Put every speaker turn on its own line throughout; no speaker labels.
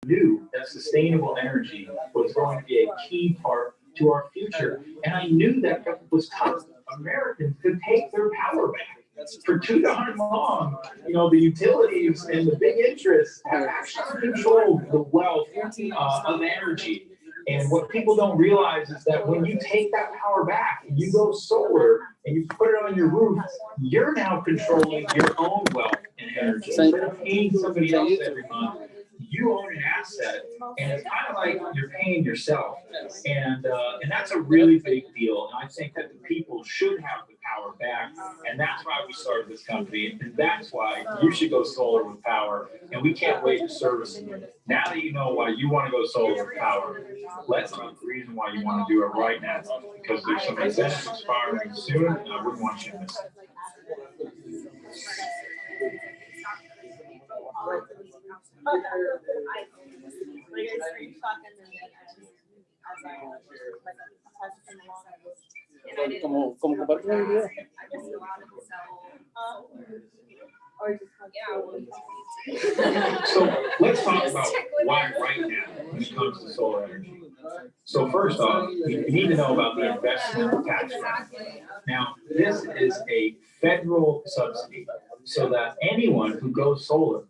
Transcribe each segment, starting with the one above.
knew that sustainable energy was going to be a key part to our future. And I knew that it was tough. Americans could take their power back. For too darn long, the utilities and the big interests have actually controlled the wealth of energy. And what people don't realize is that when you take that power back and you go solar and you put it on your roof, you're now controlling your own wealth and energy. Instead of paying somebody else every month, you own an asset, and it's kind of like you're paying yourself. And that's a really big deal. And I think that the people should have the power back. And that's why we started this company. And that's why you should go solar with power. And we can't wait to service you. Now that you know why you want to go solar with power, let's talk the reason why you want to do it right now. Because there's some incentives expiring soon, and I wouldn't want you to miss it.
Como compartir un video.
So let's talk about why right now when it comes to solar energy. So first off, you need to know about the investment tax credit. Now, this is a federal subsidy so that anyone who goes solar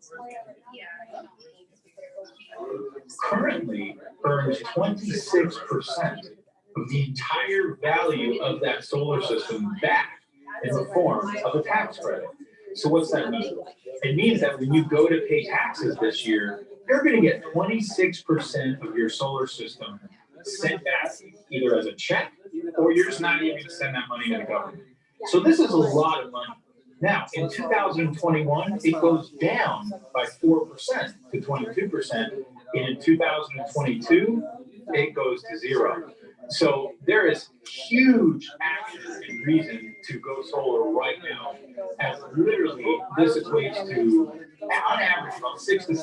currently earns 26% of the entire value of that solar system back in the form of a tax credit. So what's that mean? It means that when you go to pay taxes this year, you're going to get 26% of your solar system sent back either as a check, or you're just not even going to send that money to the government. So this is a lot of money. Now, in 2021, it goes down by 4% to 22%. And in 2022, it goes to 0. So there is huge action and reason to go solar right now, as literally this equates to, on average, about $6,000 to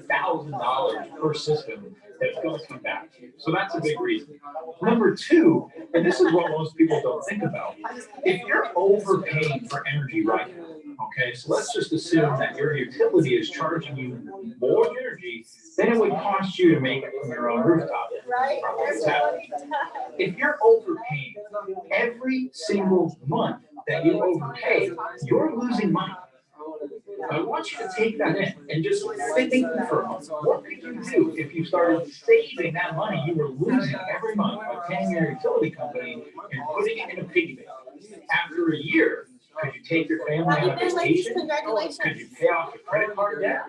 $7,000 per system that's going to come back to you. So that's a big reason. Number two, and this is what most people don't think about, if you're overpaying for energy right now, okay, so let's just assume that your utility is charging you more energy than it would cost you to make it from your own rooftop.
Right.
If you're overpaying every single month that you overpay, you're losing money. I want you to take that in and just think for a moment. What could you do if you started saving that money you were losing every month by paying your utility company and putting it in a piggy bank? After a year, could you take your family on a vacation? Could you pay off your credit card debt?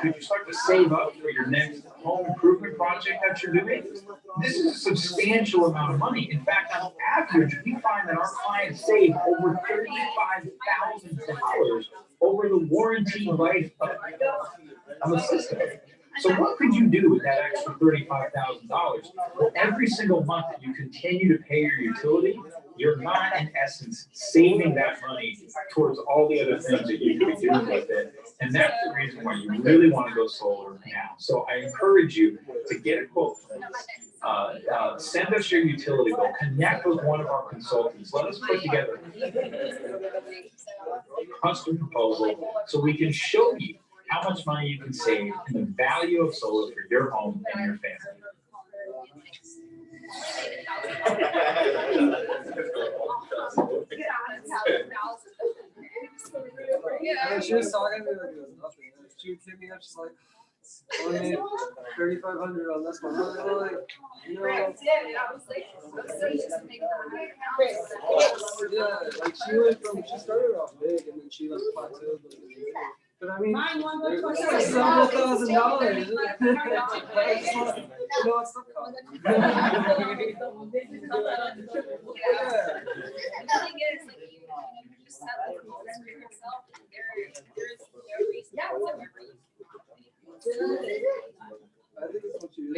Could you start to save up for your next home improvement project that you're doing? This is a substantial amount of money. In fact, on average, we find that our clients save over $35,000 over the warranty life of a system. So what could you do with that extra $35,000? Well, every single month that you continue to pay your utility, you're not, in essence, saving that money towards all the other things that you could be doing with it. And that's the reason why you really want to go solar now. So I encourage you to get a quote. Send us your utility bill. Connect with one of our consultants. Let us put together a custom proposal so we can show you how much money you can save and the value of solar for your home and your family.
And she was talking to me like it was nothing. She would hit me up, she's like, I made $3,500 on this one. I was like, yeah, like she started off big and then she like plateaued. But I mean, it's several $1,000s. It's still I think it's what you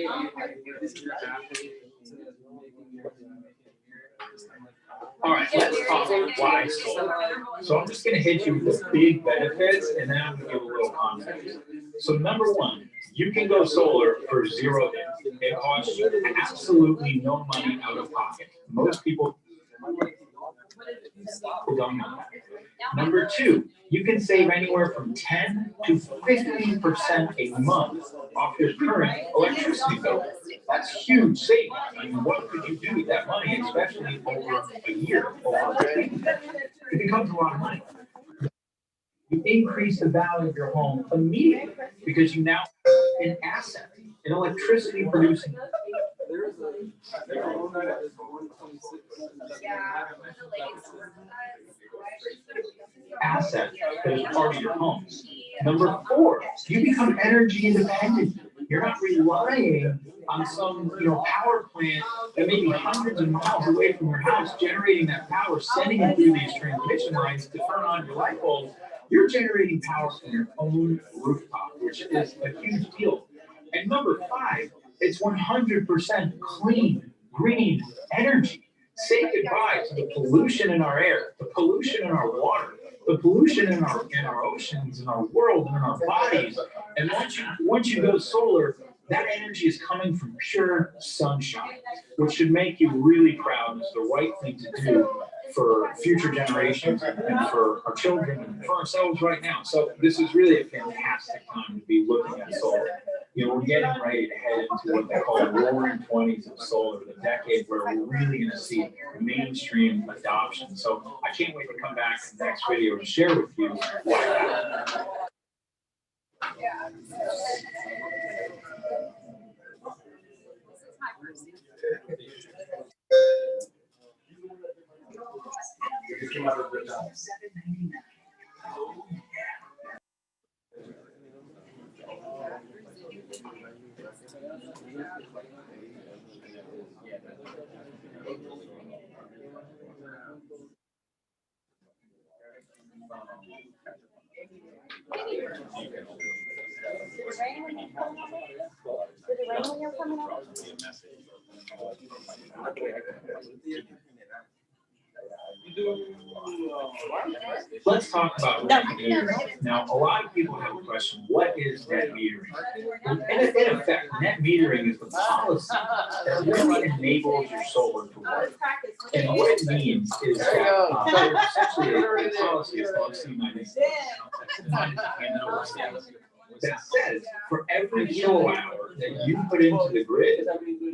All right, let's talk why solar. So I'm just going to hit you with the big benefits, and then I'm going to give a little context. So number one, you can go solar for 0 days. It costs you absolutely no money out of pocket. Most people don't know that. Number two, you can save anywhere from 10 to 15% a month off your current electricity bill. That's huge savings. I mean, what could you do with that money, especially over a year, over a week? It becomes a lot of money. You increase the value of your home immediately because you now have an asset, an electricity producing
There's a loan that is 126.
asset that is part of your home. Number four, you become energy independent. You're not relying on some, power plant that may be hundreds of miles away from your house, generating that power, sending it through these transmission lines to turn on your light bulbs. You're generating power from your own rooftop, which is a huge deal. And number five, it's 100% clean, green energy. Say goodbye to the pollution in our air, the pollution in our water, the pollution in our oceans, in our world, and in our bodies. And once you go solar, that energy is coming from pure sunshine, which should make you really proud. It's the right thing to do for future generations and for our children and for ourselves right now. So this is really a fantastic time to be looking at solar. We're getting ready to head into what they call the roaring 20s of solar, the decade where we're really going to see mainstream adoption. So I can't wait to come back in the next video and share with you what happened. Let's talk about net metering. Now, a lot of people have a question, what is net metering? In effect, net metering is the policy that really enables your solar to work. And what it means is that there's essentially a policy across the United States that says for every kilowatt hour that you put into the grid,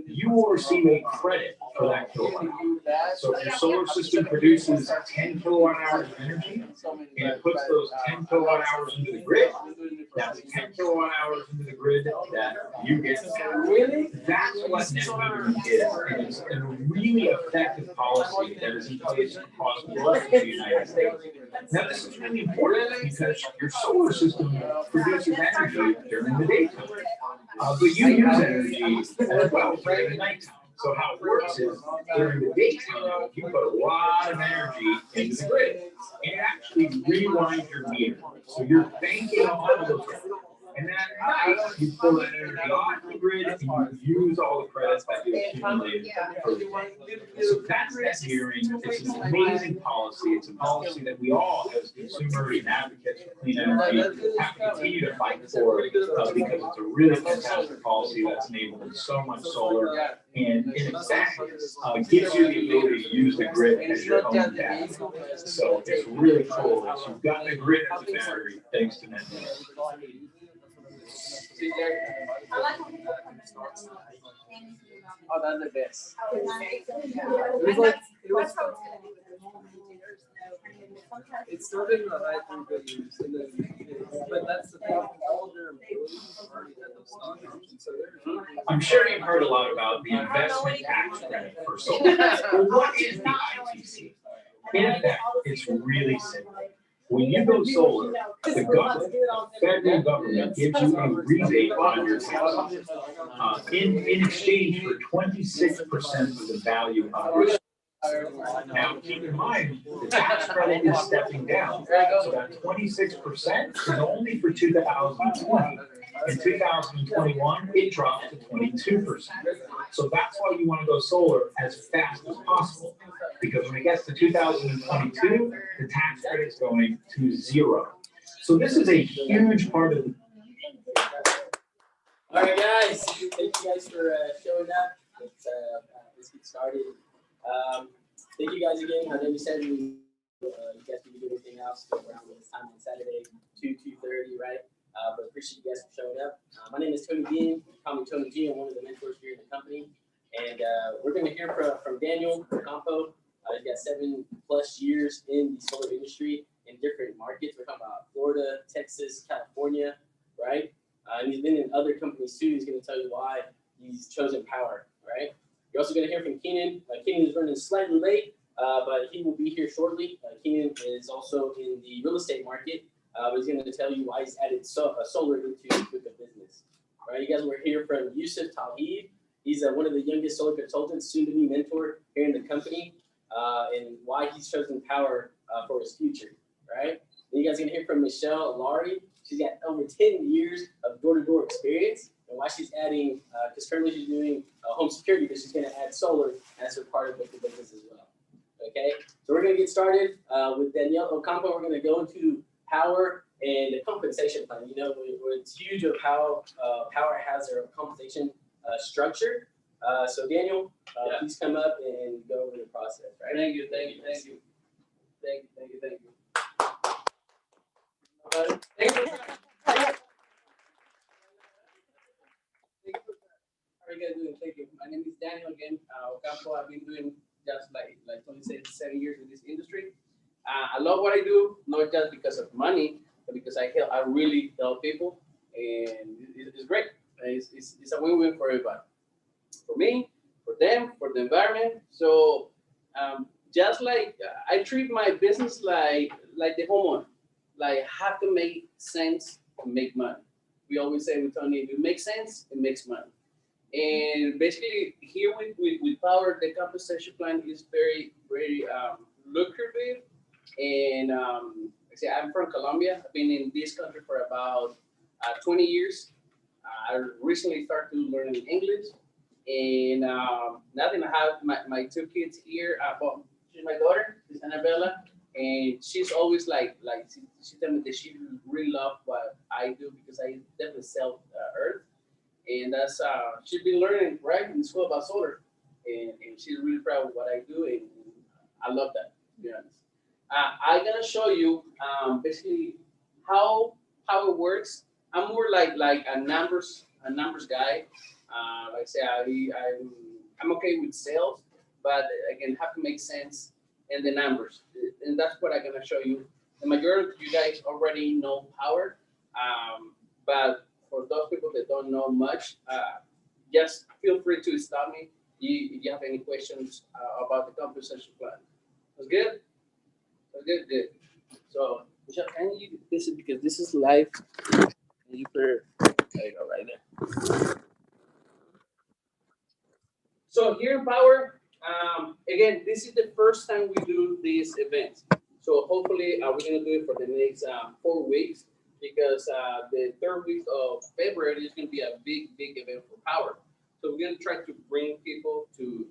you will receive a credit for that kilowatt hour. So if your solar system produces 10 kilowatt hours of energy and it puts those 10 kilowatt hours into the grid, that's 10 kilowatt hours into the grid that you get. That's what net metering is. And it's a really effective policy that is in place across most of the United States. Now, this is really important because your solar system produces energy during the daytime, but you use energy as well during the nighttime. So how it works is during the daytime, you put a lot of energy into the grid, and it actually rewinds your meter. So you're banking on those credits. And then at night, you pull that energy off the grid and you use all the credits that you accumulated for the day. So that's net metering. It's an amazing policy. It's a policy that we all, as consumers and advocates for clean energy, have to continue to fight for because it's a really fantastic policy that's enabling so much solar and in effect gives you the ability to use the grid as your own battery. So it's really cool that you've got the grid as a battery thanks to net metering.
Oh, that's the best.
It started in the high 350s, and then, but that's the thing. All of their employees already had those stock options, so they're.
I'm sure you've heard a lot about the investment tax credit for solar. Well, what is the ITC? In effect, it's really simple. When you go solar, the government, the federal government gives you a rebate on your taxes in exchange for 26% of the value of your solar. Now, keep in mind, the tax credit is stepping down. So that 26% is only for 2020. In 2021, it dropped to 22%. So that's why you want to go solar as fast as possible. Because when it gets to 2022, the tax credit is going to zero. So this is a huge part of the.
All right, guys. Thank you guys for showing up. Let's get started. Thank you guys again. My name is Henry. You guys can do anything else around this time on Saturday, 2:30, right? But appreciate you guys for showing up. My name is Tony Dean. Call me Tony G. I'm one of the mentors here in the company. And we're going to hear from Daniel Ocampo. He's got 7+ years in the solar industry in different markets. We're talking about Florida, Texas, California, right? And he's been in other companies too. He's going to tell you why he's chosen Power, right? You're also going to hear from Keenan. Keenan is running slightly late, but he will be here shortly. Keenan is also in the real estate market, but he's going to tell you why he's added solar into the business, right? You guys will hear from Yusuf Tawheed. He's one of the youngest solar consultants, soon to be mentor here in the company, and why he's chosen Power for his future, right? And you guys are going to hear from Michelle Laurie. She's got over 10 years of door-to-door experience, and why she's adding, because currently she's doing home security, because she's going to add solar as her part of the business as well. Okay, so we're going to get started with Danielle Ocampo. We're going to go into Power and the compensation plan. You know, it's huge of how Power has their compensation structure. So Daniel, please come up and go over the process, right?
Thank you. Thank you. How are you guys doing? Thank you. My name is Daniel again. Ocampo. I've been doing just like Tony said, 7 years in this industry. I love what I do, not just because of money, but because I really help people, and it's great. It's a win-win for everybody. For me, for them, for the environment. So just like I treat my business like the homeowner, like have to make sense to make money. We always say with Tony, if it makes sense, it makes money. And basically here with Power, the compensation plan is very lucrative. And I'm from Colombia. I've been in this country for about 20 years. I recently started learning English. And now that I have my 2 kids here, well, she's my daughter, is Annabella, and she's always she tell me that she really loves what I do because I definitely sell earth, and that's she's been learning right in school about solar, and she's really proud of what I do, and I love that, to be honest. I'm gonna show you basically how it works. I'm more like a numbers guy. Like I say, I'm okay with sales, but again, have to make sense in the numbers, and that's what I'm gonna show you. The majority of you guys already know Power, but for those people that don't know much, just feel free to stop me if you have any questions about the compensation plan. That's good. That's good. Good. So, Michelle, can you this is because this is live. You put there you go right there. So here in Power, again, this is the first time we do these events. So hopefully we're gonna do it for the next 4 weeks because the 3rd week of February is gonna be a big event for Power. So we're gonna try to bring people to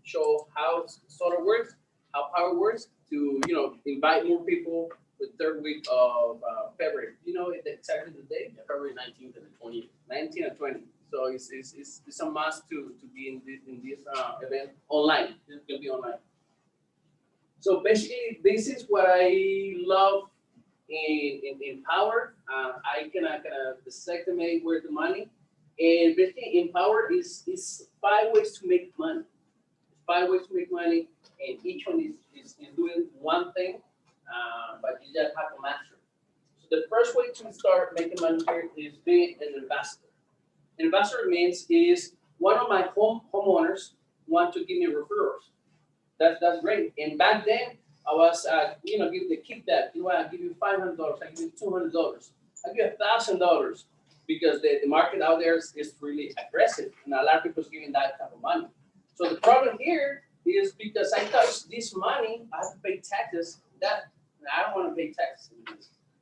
show how solar works, how Power works, to invite more people the 3rd week of February. You know exactly the date?
February 19th and the 20th.
19 and 20. So it's a must to be in this event online. It's gonna be online. So basically, this is what I love in Power. I can estimate where the money, and basically in Power is 5 ways to make money. 5 ways to make money, and each one is doing one thing, but you just have to master it. So the first way to start making money here is being an investor. Investor means is one of my homeowners want to give me referrals. That's great. And back then I was give the kickback. I give you $500. I give you $200. I give you $1,000 because the market out there is really aggressive, and a lot of people's giving that type of money. So the problem here is because I touch this money, I have to pay taxes. That I don't want to pay taxes.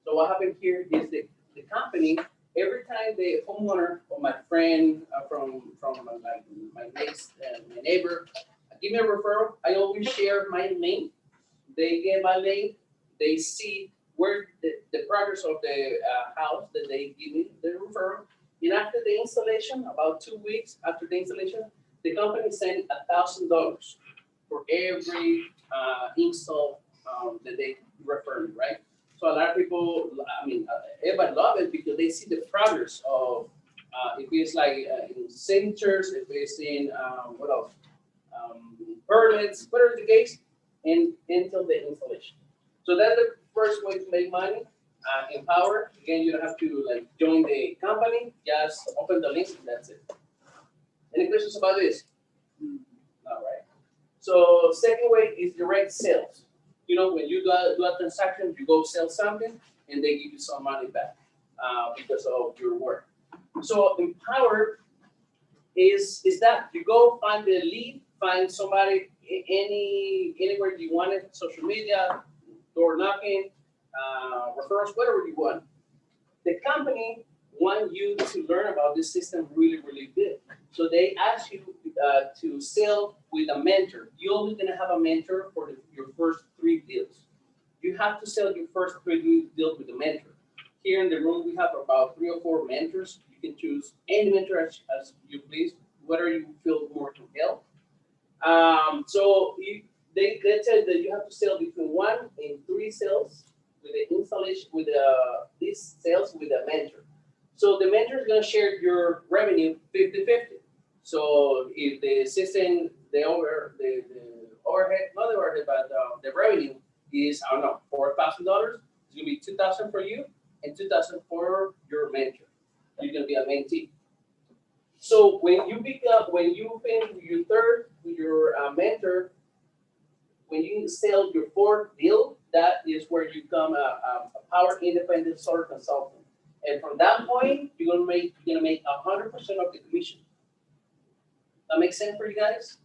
So what happened here is the company. Every time the homeowner or my friend from my next my neighbor give me a referral, I always share my link. They get my link. They see where the progress of the house that they give me the referral. And after the installation, about 2 weeks after the installation, the company sent $1,000 for every install that they refer me, right? So a lot of people, everybody love it because they see the progress of, if it's like in signatures, if it's in, what else? Permits, whatever the case, and until the installation. So that's the first way to make money. Empower, again, you don't have to like join the company, just open the link and that's it. Any questions about this? All right. So second way is direct sales. You know, when you do a transaction, you go sell something and they give you some money back because of your work. So Empower is that you go find the lead, find somebody anywhere you want it, social media, door knocking, referrals, whatever you want. The company want you to learn about this system really, really good. So they ask you to sell with a mentor. You're only gonna have a mentor for your first 3 deals. You have to sell your first 3 deals with a mentor. Here in the room, we have about 3 or 4 mentors. You can choose any mentor as you please, whatever you feel more to help. They tell you that you have to sell between 1 and 3 sales with the installation, with these sales with a mentor. So the mentor is going to share your revenue 50-50. So if the system, the overhead, not the overhead, but the revenue is, I don't know, $4,000, it's going to be $2,000 for you and $2,000 for your mentor. You're going to be a mentee. So when you finish your third with your mentor, when you sell your 4th deal, that is where you become a power independent solar consultant. And from that point, you're gonna make 100% of the commission. That makes sense for you guys?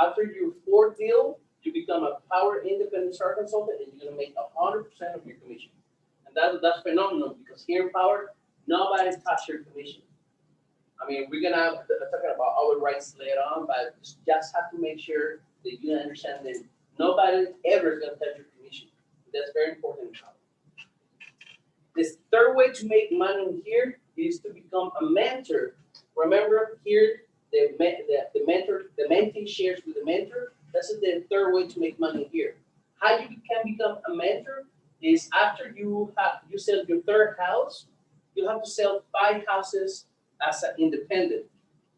After your 4th deal, you become a power independent solar consultant, and you're gonna make 100% of your commission. And that's phenomenal because here in Power, nobody touches your commission. I mean, we're gonna have talking about our rights later on, but just have to make sure that you understand that nobody ever is gonna touch your commission. That's very important. This third way to make money here is to become a mentor. Remember here, the mentee shares with the mentor. That's the third way to make money here. How you can become a mentor is after you sell your 3rd house, you have to sell 5 houses as an independent.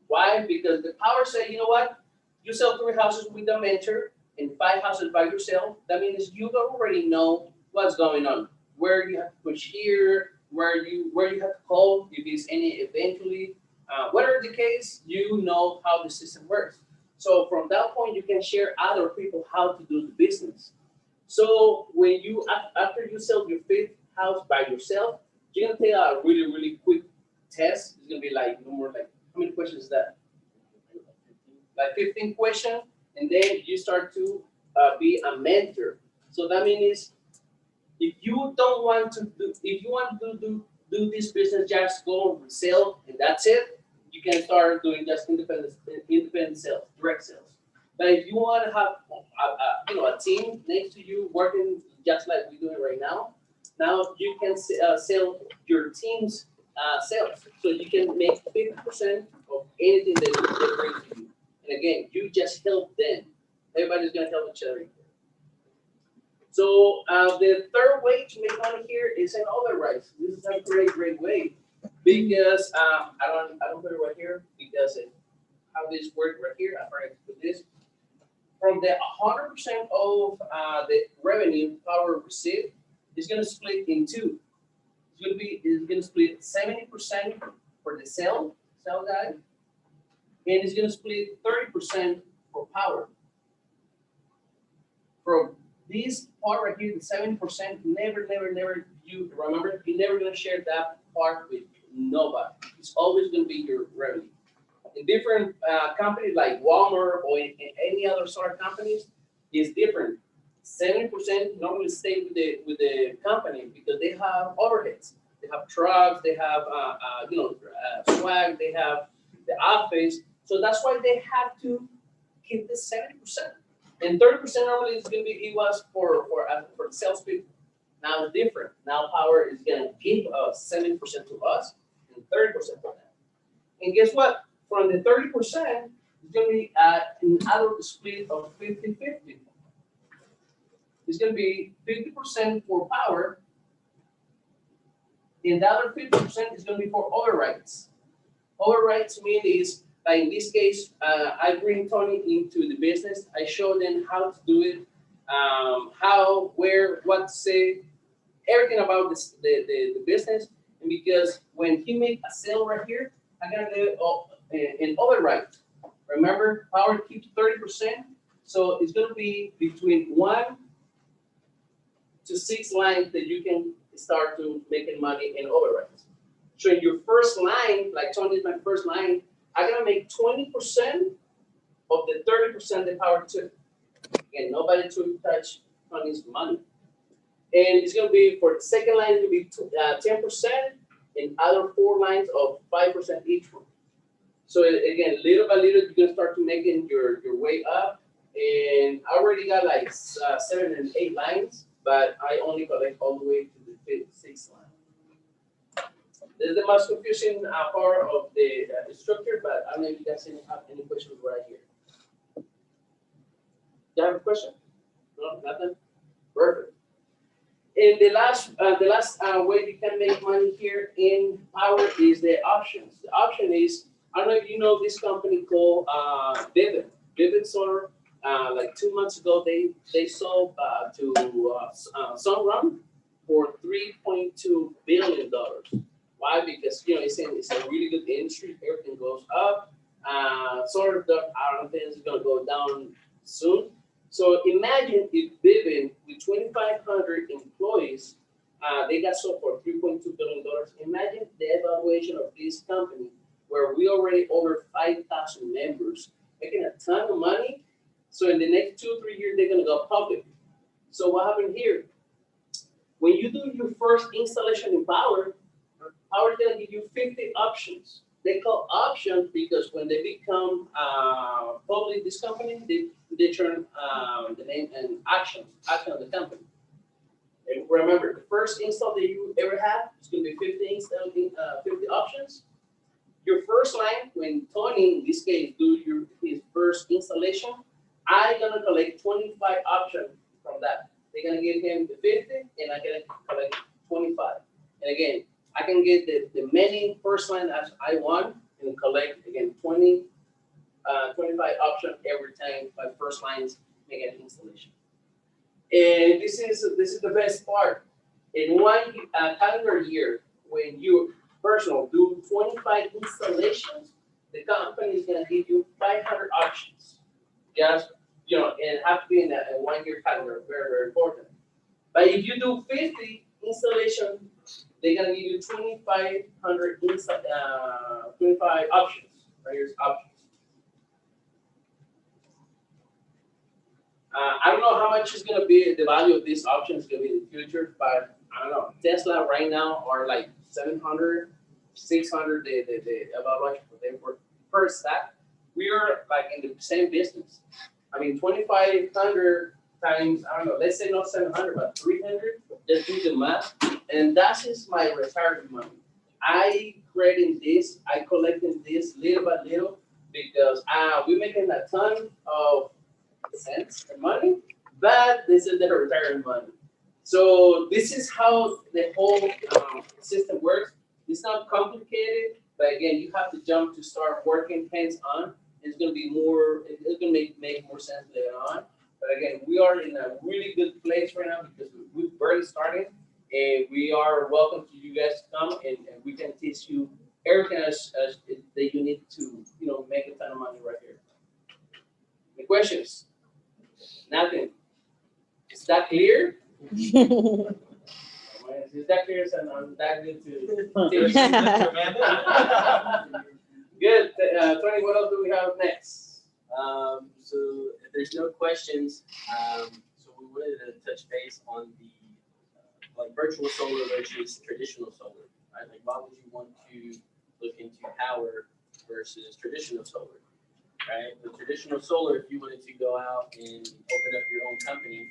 Why? Because the power say, you know what? You sell 3 houses with a mentor and 5 houses by yourself. That means you already know what's going on, where you have to push here, where you have to call if it's any eventually. Whatever the case, you know how the system works. So from that point, you can share other people how to do the business. So when after you sell your 5th house by yourself, you're gonna take a really, really quick test. It's gonna be like no more like, how many questions is that? Like 15 questions, and then you start to be a mentor. So that means if you don't want to do, if you want to do this business, just go and sell and that's it. You can start doing just independent sales, direct sales. But if you want to have a team next to you working just like we're doing right now, now you can sell your team's sales. So you can make 50% of anything that they bring to you. And again, you just help them. Everybody's gonna help each other. So the third way to make money here is an overrides. This is a great way because I don't put it right here because how this works right here. I forgot to put this. From the 100% of the revenue Power received is going to split in 2. It's going to split 70% for the sell guy, and it's going to split 30% for Power. From this part right here, the 70%, never, you remember, you're never going to share that part with nobody. It's always going to be your revenue. In different companies like Walmart or in any other sort of companies, is different. 70% normally stay with the company because they have overheads. They have trucks, they have swag, they have the office. So that's why they have to keep the 70%. And 30% normally is going to be, it was for salespeople. Now it's different. Now Power is going to give us 70% to us and 30% to them. And guess what? From the 30%, it's going to be another split of 50-50. is gonna be 50% for power, and the other 50% is gonna be for other rights. Other rights mean is, like in this case, I bring Tony into the business. I show them how to do it, how, where, what to say, everything about this, the business. And because when he make a sale right here, I'm gonna do it in other rights. Remember, power keeps 30%, so it's gonna be between 1 to 6 lines that you can start to making money in other rights. So in your first line, like Tony is my first line, I'm gonna make 20% of the 30% the power took. Again, nobody to touch Tony's money. And it's gonna be for the second line, it'll be 10%, and other 4 lines of 5% each one. So again, little by little, you're gonna start to making your way up. And I already got like 7 and 8 lines, but I only collect all the way to the 6th line. This is the most confusing part of the structure, but I don't know if you guys have any questions right here. Do you have a question? No, nothing? Perfect. And the last way you can make money here in power is the options. The option is, I don't know if you know this company called Vivint Solar. Like 2 months ago, they sold to Sunrun for $3.2 billion. Why? Because it's a really good industry. Everything goes up. Solar, I don't think it's gonna go down soon. So imagine if Vivint, with 2,500 employees, they got sold for $3.2 billion. Imagine the evaluation of this company, where we already over 5,000 members, making a ton of money. So in the next 2 or 3 years, they're gonna go public. So what happened here? When you do your first installation in power is gonna give you 50 options. They call options because when they become public, this company, they turn the name and action of the company. And remember, the first install that you ever have is gonna be 50 options. Your first line, when Tony, in this case, do his first installation, I'm gonna collect 25 options from that. They're gonna give him the 50, and I'm gonna collect 25. And again, I can get the many first line as I want and collect again 25 options every time my first lines make an installation. And this is the best part. In one calendar year, when you personal do 25 installations, the company is gonna give you 500 options. Just and it have to be in a 1 year calendar, very, very important. But if you do 50 installations, they're gonna give you 2,500 25 options. Right, here's options. I don't know how much is gonna be the value of these options gonna be in the future, but I don't know. Tesla right now are like 700, 600 the evaluation for them per stack. We are like in the same business. I mean, 2,500 times, I don't know, let's say not 700, but 300, just do the math. And that is my retirement money. I creating this, I collecting this little by little because we're making a ton of cents and money, but this is the retirement money. So this is how the whole system works. It's not complicated, but again, you have to jump to start working hands-on. It's gonna be more, it's gonna make more sense later on. But again, we are in a really good place right now because we're barely starting, and we are welcome to you guys to come and we can teach you everything as that you need to make a ton of money right here. Any questions? Nothing. Is that clear? Is that clear? So I'm that good to teach. Good. Tony, what else do we have next?
So if there's no questions, so we wanted to touch base on the like virtual solar versus traditional solar, right? Like, why would you want to look into power versus traditional solar, right? With traditional solar, if you wanted to go out and open up your own company,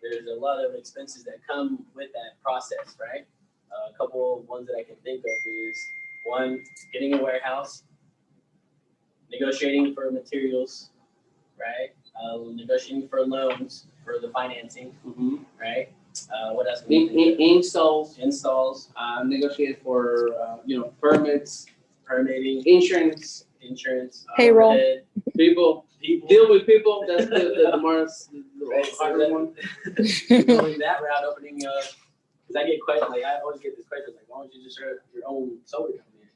there's a lot of expenses that come with that process, right? A couple of ones that I can think of is one, getting a warehouse, negotiating for materials, right? Negotiating for loans, for the financing,
Mhm.
right? What else? can we think of?
Installs,
Installs,
negotiate for, permits,
permitting,
insurance,
insurance,
Payroll.
overhead,
people,
people.
deal with people, that's the most,
Right,
the
so
harder one.
going that route, opening up, because I get questions, like, I always get this question, like, why don't you just start your own solar company?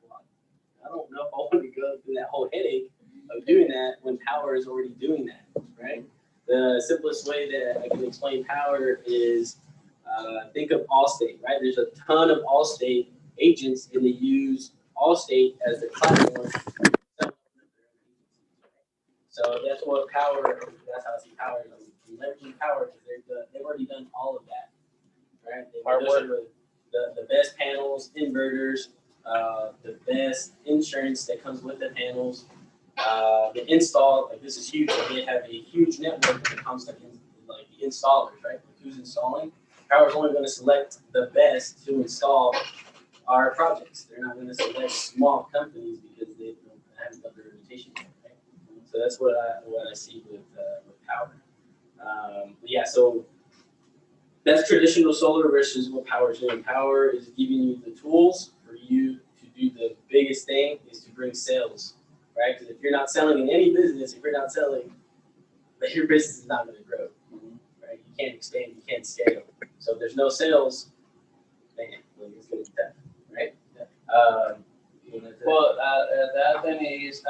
Well, I don't know if I want to go through that whole headache of doing that when power is already doing that, right? The simplest way that I can explain power is, think of Allstate, right? There's a ton of Allstate agents, and they use Allstate as the platform. So that's what power, that's how I see power. Leveraging power, because they've already done all of that, right? They've negotiated with the best panels, inverters, the best insurance that comes with the panels, the install, like this is huge, like they have a huge network when it comes to like the installers, right? Like who's installing? Power's only gonna select the best to install our projects. They're not gonna select small companies because they haven't done their reputation yet, right? So that's what I see with power. But yeah, so that's traditional solar versus what power is doing. Power is giving you the tools for you to do the biggest thing is to bring sales, right? Because if you're not selling in any business, if you're not selling, then your business is not going to grow, right? You can't expand, you can't scale. So if there's no sales, man, like it's going to be tough, right?
Well, the other thing is,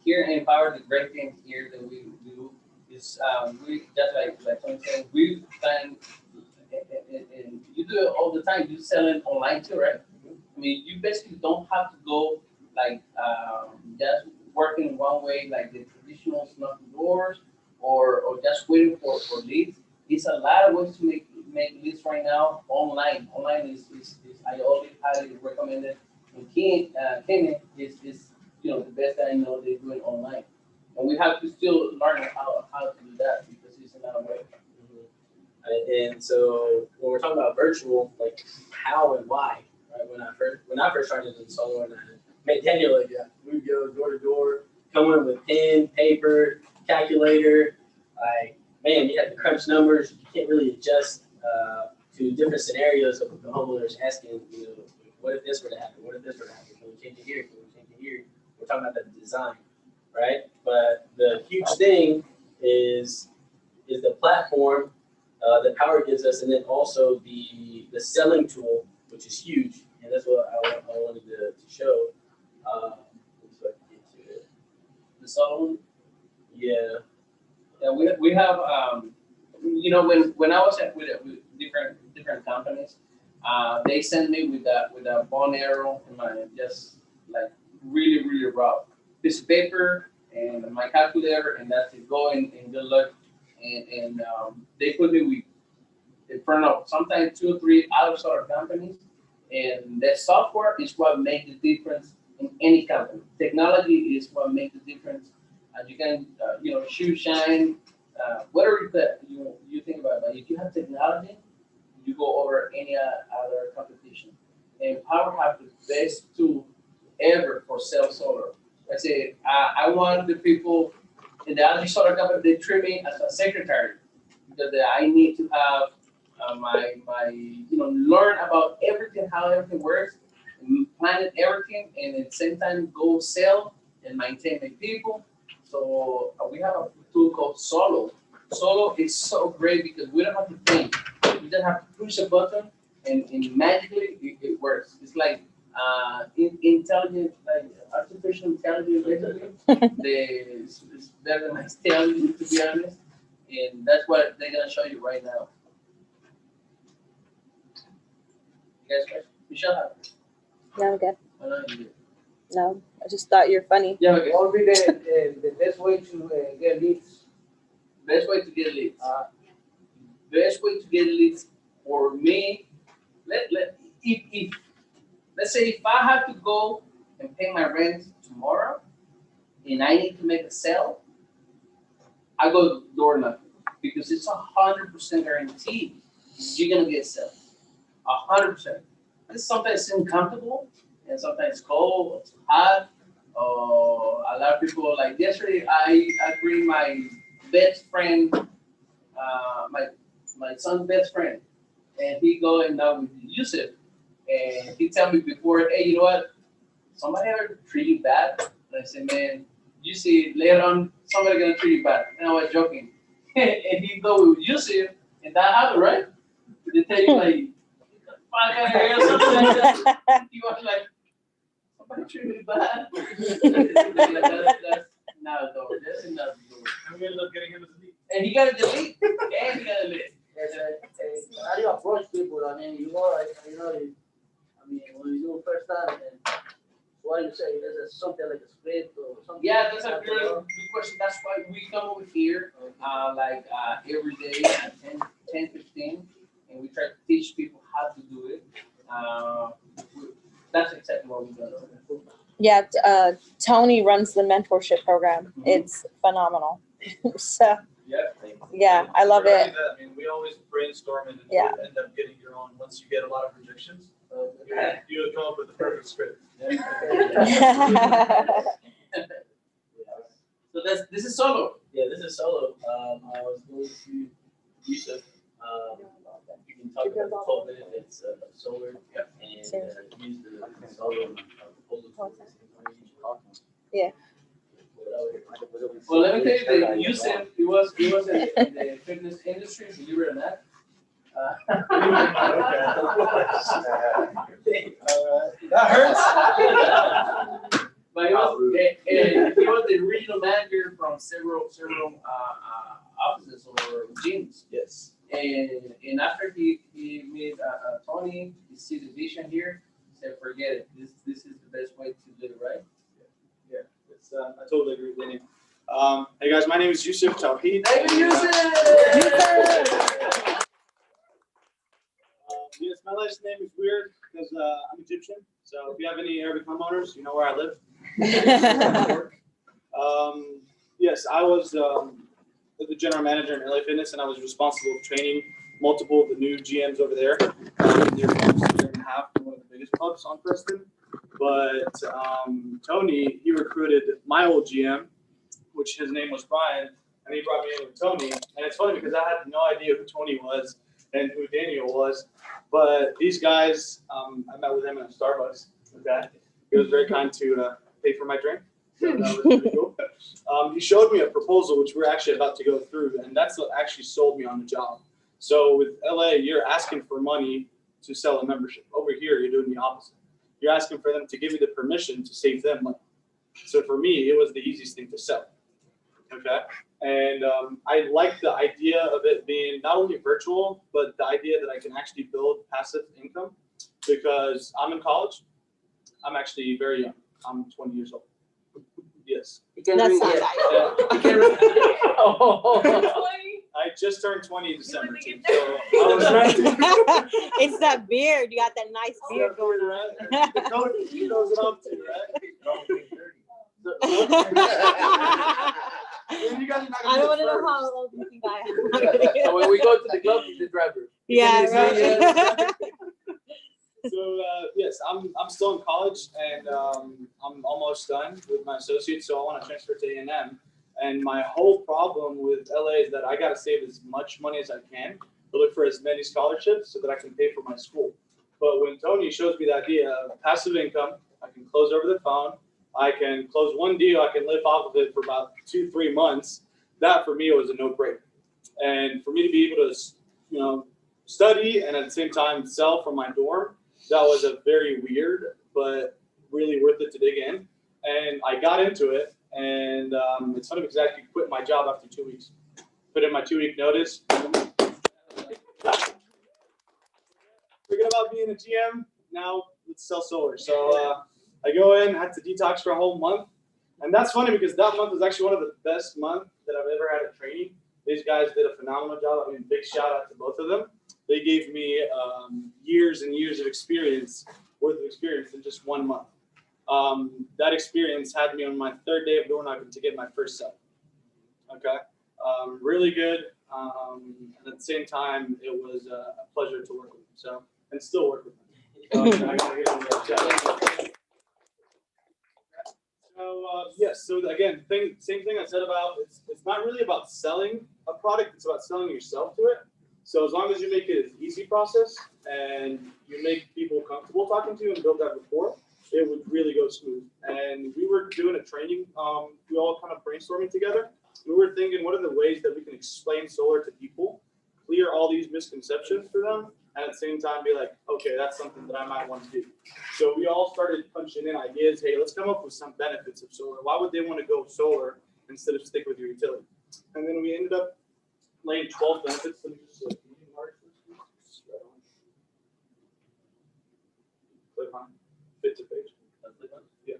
here in Power, the great thing here that we do is, we, just like Tony said, we've done, and you do it all the time, you sell it online too, right? I mean, you basically don't have to go like, just working one way, like the traditional knocking doors, or just waiting for leads. It's a lot of ways to make leads right now online. Online is I always highly recommend it. And Kenny is the best that I know they're doing online. And we have to still learn how to do that because it's another way.
And so when we're talking about virtual, like how and why, right? When I first started in solar, and I met Daniel, like we would go door to door, come in with pen, paper, calculator. Like man, you have to crunch numbers. You can't really adjust to different scenarios of the homeowners asking, what if this were to happen? What if this were to happen? Can we change it here? Can we change it here? We're talking about the design, right? But the huge thing is the platform that power gives us, and then also the selling tool, which is huge, and that's what I wanted to show. So I can get to it.
The solar,
Yeah.
we have when I was with different companies, they sent me with a bone arrow and my just like really rough piece of paper and my calculator, and that's it. Go and good luck. And they put me in front of sometimes 2 or 3 other solar companies, and the software is what makes the difference in any company. Technology is what makes the difference. You can shoe shine, whatever that you think about it. But if you have technology, you go over any other competition. And Power have the best tool ever for sell solar. I say I want the people in the other solar company, they treat me as a secretary because I need to have my learn about everything, how everything works, plan everything, and at the same time go sell and maintain my people. So we have a tool called Solo. Solo is so great because we don't have to think. We just have to push a button and magically it works. It's like intelligent, like artificial intelligence, basically. It's better than my intelligence, to be honest. And that's what they're gonna show you right now. You guys, question? Michelle,
No, good.
oh, no, you did.
No, I just thought you're funny.
Yeah, okay.
What would be the best way to get leads?
Best way to get leads. Best way to get leads for me. If let's say if I have to go and pay my rent tomorrow, and I need to make a sale, I go door knocking because it's 100% guaranteed you're gonna get a sale. 100%. This sometimes seems uncomfortable and sometimes cold, it's hot. A lot of people like yesterday. I bring my best friend my son's best friend, and he go and now with Yusuf, and he tell me before, hey, you know what? Somebody ever treat you bad? And I said, man, you see later on somebody gonna treat you bad. And I was joking, and he go with Yusuf, and that happened, right? They tell you like, fuck out of here or something like that. He was like, somebody treat me bad. That's not a door. That's not a door.
And we ended up getting him as a lead.
And he got a delete, and he got a delete.
How do you approach people? I mean, you know, when you do it first time, and what do you say? Is it something like a split or something?
Yeah, that's a good question. That's why we come over here, every day at 10:15, and we try to teach people how to do it. That's exactly what we're doing.
Yeah, Tony runs the mentorship program. It's phenomenal. So yeah, I love it.
I mean, we always brainstorm and
Yeah.
end up getting your own. Once you get a lot of rejections, you would come up with the perfect script.
So this is solo.
Yeah, this is solo. I was going to Yusuf. You can talk about 12 minutes. It's solar and use the solo proposal.
Yeah.
Well, let me tell you that Yusuf, he was in the fitness industry, believe it or not.
That hurts.
But he was the regional manager from several offices or gyms.
Yes.
And after he met Tony, he see the vision here, he said, forget it. This is the best way to live, right?
Yeah. It's, I totally agree with Danny. Hey guys, my name is Yusuf Tawheed.
Hey, Yusuf!
Yes, my last name is weird because I'm Egyptian. So if you have any Arabic homeowners, you know where I live. Yes, I was the general manager in LA Fitness, and I was responsible for training multiple of the new GMs over there. They're almost a year and a half, one of the biggest clubs on Preston. But Tony, he recruited my old GM, which his name was Brian, and he brought me in with Tony. And it's funny because I had no idea who Tony was and who Daniel was. But these guys, I met with him in a Starbucks. Okay, he was very kind to pay for my drink. So that was pretty cool. He showed me a proposal, which we're actually about to go through, and that's what actually sold me on the job. So with LA, you're asking for money to sell a membership. Over here, you're doing the opposite. You're asking for them to give you the permission to save them money. So for me, it was the easiest thing to sell. Okay, and I like the idea of it being not only virtual, but the idea that I can actually build passive income because I'm in college. I'm actually very young. I'm 20 years old. Yes.
That's not
I just turned 20 in December too. So I was right.
It's that beard. You got that nice beard going on.
The coach, he knows what I'm to, right? You guys are not
I don't want to know
first.
how old you think I am.
So when we go to the club, he's the driver.
Yeah, right.
So yes, I'm still in college and I'm almost done with my associates. So I want to transfer to A&M. And my whole problem with LA is that I got to save as much money as I can to look for as many scholarships so that I can pay for my school. But when Tony shows me the idea of passive income, I can close over the phone. I can close one deal. I can live off of it for about 2-3 months. That for me was a no-brainer. And for me to be able to, study and at the same time sell from my dorm, that was a very weird but really worth it to dig in. And I got into it. And it's funny because I actually quit my job after 2 weeks. Put in my 2-week notice. Forget about being a GM. Now let's sell solar. So I go in, had to detox for a whole month. And that's funny because that month was actually one of the best months that I've ever had at training. These guys did a phenomenal job. I mean, big shout out to both of them. They gave me years and years of experience, worth of experience in just 1 month. That experience had me on my 3rd day of door knocking to get my first sale. Okay, really good. And at the same time, it was a pleasure to work with them. So, and still work with them. Yes. So again, same thing I said about it's not really about selling a product. It's about selling yourself to it. So as long as you make it an easy process and you make people comfortable talking to you and build that rapport, it would really go smooth. And we were doing a training. We all kind of brainstorming together. We were thinking, what are the ways that we can explain solar to people, clear all these misconceptions for them, and at the same time be like, okay, that's something that I might want to do. So we all started punching in ideas. Hey, let's come up with some benefits of solar. Why would they want to go solar instead of stick with your utility? And then we ended up laying 12 benefits. Let me just click on fit to page. Yeah.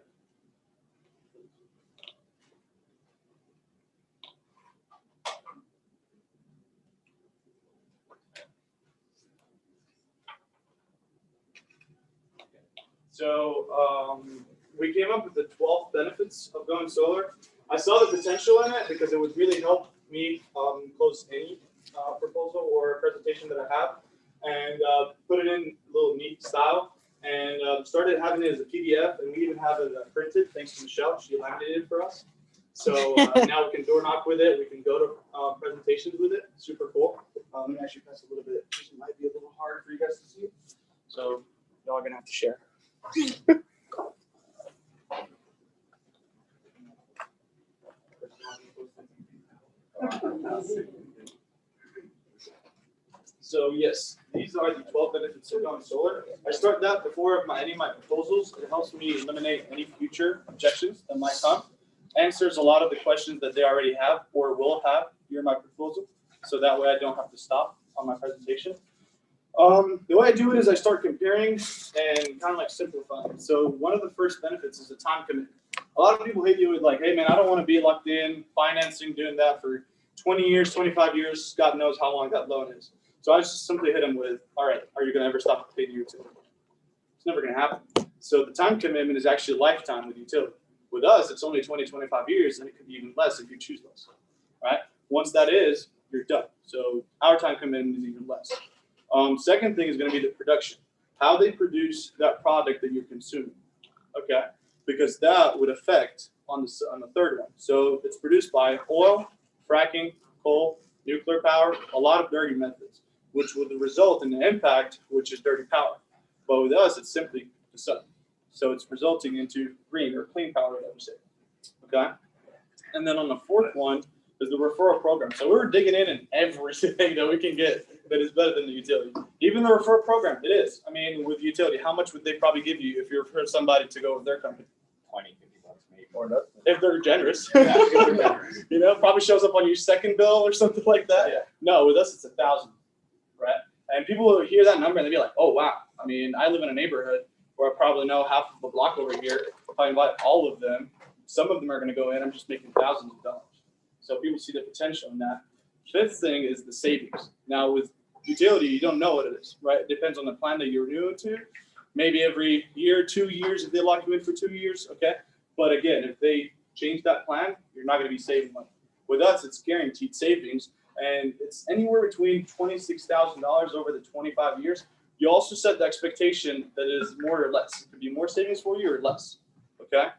So we came up with the 12 benefits of going solar. I saw the potential in it because it would really help me close any proposal or presentation that I have, and put it in a little neat style, and started having it as a PDF, and we even have it printed thanks to Michelle. She laminated it for us. So now we can door knock with it. We can go to presentations with it. Super cool. Let me actually press a little bit. This might be a little hard for you guys to see. So y'all are gonna have to share. So yes, these are the 12 benefits of going solar. I start that before any of my proposals. It helps me eliminate any future objections that might come. Answers a lot of the questions that they already have or will have during my proposal. So that way I don't have to stop on my presentation. The way I do it is I start comparing and kind of like simplifying. So one of the first benefits is the time commitment. A lot of people hit you with like, hey man, I don't want to be locked in financing, doing that for 20 years, 25 years, God knows how long that loan is. So I just simply hit them with, all right, are you going to ever stop paying your utility? It's never going to happen. So the time commitment is actually lifetime with utility. With us, it's only 20, 25 years, and it could be even less if you choose less, right? Once that is, you're done. So our time commitment is even less. Second thing is going to be the production, how they produce that product that you're consuming, okay? Because that would affect on the third one. So it's produced by oil, fracking, coal, nuclear power, a lot of dirty methods, which would result in an impact, which is dirty power. But with us, it's simply the sun. So it's resulting into green or clean power, I would say, okay? And then on the fourth one is the referral program. So we're digging in everything that we can get that is better than the utility. Even the referral program, it is. I mean, with utility, how much would they probably give you if you refer somebody to go with their company?
20, 50 bucks maybe. Or nothing.
If they're generous.
Yeah, if they're generous.
You know, probably shows up on your second bill or something like that.
Yeah.
No, with us, it's 1,000, right? And people will hear that number and they'll be like, oh, wow. I mean, I live in a neighborhood where I probably know half of the block over here. If I invite all of them, some of them are going to go in. I'm just making thousands of dollars. So people see the potential in that. Fifth thing is the savings. Now with utility, you don't know what it is, right? It depends on the plan that you're new to. Maybe every year, 2 years, if they lock you in for 2 years, okay? But again, if they change that plan, you're not going to be saving money. With us, it's guaranteed savings, and it's anywhere between $26,000 over the 25 years. You also set the expectation that it is more or less. It could be more savings for you or less, okay?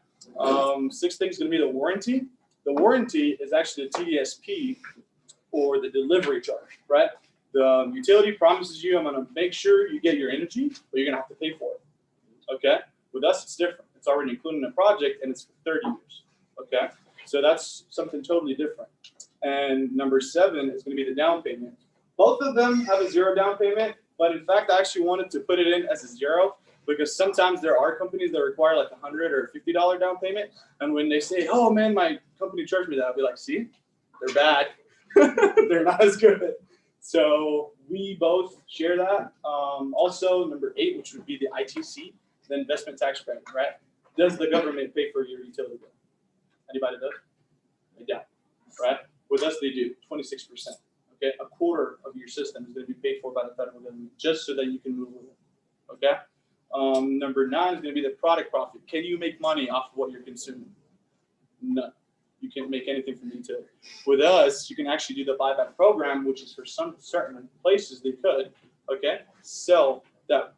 Sixth thing is going to be the warranty. The warranty is actually the TDSP or the delivery charge, right? The utility promises you, I'm going to make sure you get your energy, but you're going to have to pay for it, okay? With us, it's different. It's already included in the project, and it's for 30 years, okay? So that's something totally different. And number 7 is going to be the down payment. Both of them have a 0 down payment, but in fact, I actually wanted to put it in as a 0 because sometimes there are companies that require like $100 or $50 down payment. And when they say, oh man, my company charged me that, I'll be like, see, they're bad. They're not as good. So we both share that. Also, number 8, which would be the ITC, the investment tax credit, right? Does the government pay for your utility bill? Anybody does? They don't, right? With us, they do 26%. Okay, a quarter of your system is going to be paid for by the federal government just so that you can move with it. Okay. Number 9 is going to be the product profit. Can you make money off of what you're consuming? No, you can't make anything from utility. With us, you can actually do the buyback program, which is for some certain places they could. Okay, sell that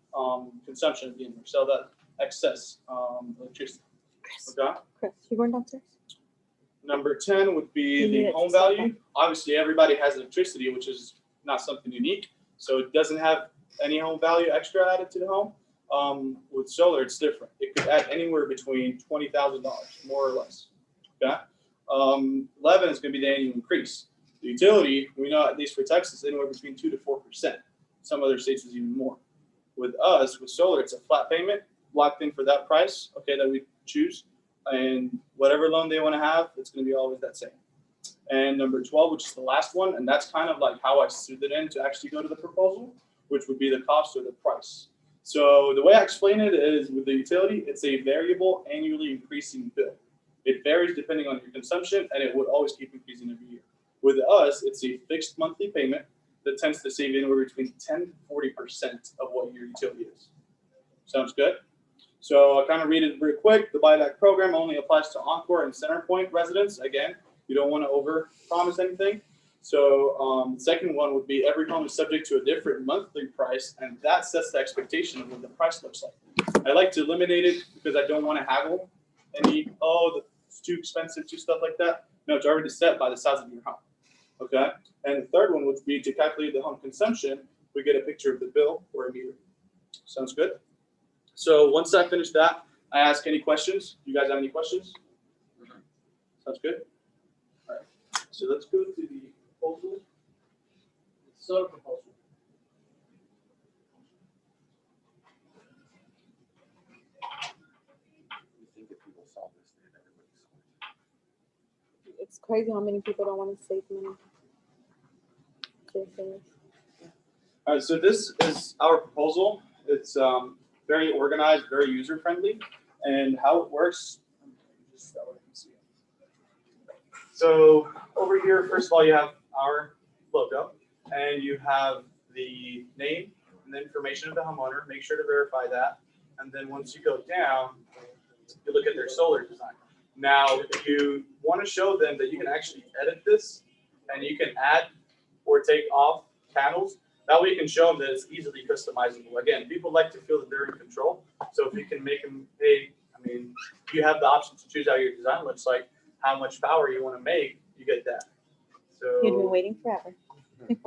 consumption at the end, or sell that excess electricity. Okay.
Chris, you going downstairs?
Number 10 would be
You need
the
it
home
to slow
value. Obviously, everybody has electricity, which is not something unique. So it doesn't have any home value extra added to the home. With solar, it's different. It could add anywhere between $20,000, more or less. Okay. 11 is going to be the annual increase. The utility, we know at least for Texas, anywhere between 2 to 4%. Some other states is even more. With us, with solar, it's a flat payment locked in for that price, okay, that we choose. And whatever loan they want to have, it's going to be always that same. And number 12, which is the last one, and that's kind of like how I suited it in to actually go to the proposal, which would be the cost or the price. So the way I explain it is with the utility, it's a variable annually increasing bill. It varies depending on your consumption, and it would always keep increasing every year. With us, it's a fixed monthly payment that tends to save anywhere between 10 to 40% of what your utility is. Sounds good? So I kind of read it very quick. The buyback program only applies to Encore and Centerpoint residents. Again, you don't want to over promise anything. So the second one would be every home is subject to a different monthly price, and that sets the expectation of what the price looks like. I like to eliminate it because I don't want to haggle any, it's too expensive, too stuff like that. No, it's already set by the size of your home. Okay. And the third one would be to calculate the home consumption. We get a picture of the bill or a meter. Sounds good? So once I finish that, I ask any questions. You guys have any questions? Sounds good? All right. So let's go to the proposal.
Solar proposal.
You think if people saw this, they'd everybody saw it.
It's crazy how many people don't want to save money.
All right, so this is our proposal. It's very organized, very user-friendly, and how it works. So over here, first of all, you have our logo, and you have the name and the information of the homeowner. Make sure to verify that. And then once you go down, you look at their solar design. Now, if you want to show them that you can actually edit this, and you can add or take off panels, that way you can show them that it's easily customizable. Again, people like to feel that they're in control. So if you can make them pay, you have the option to choose how your design looks like, how much power you want to make, you get that. So
You've been waiting forever.
And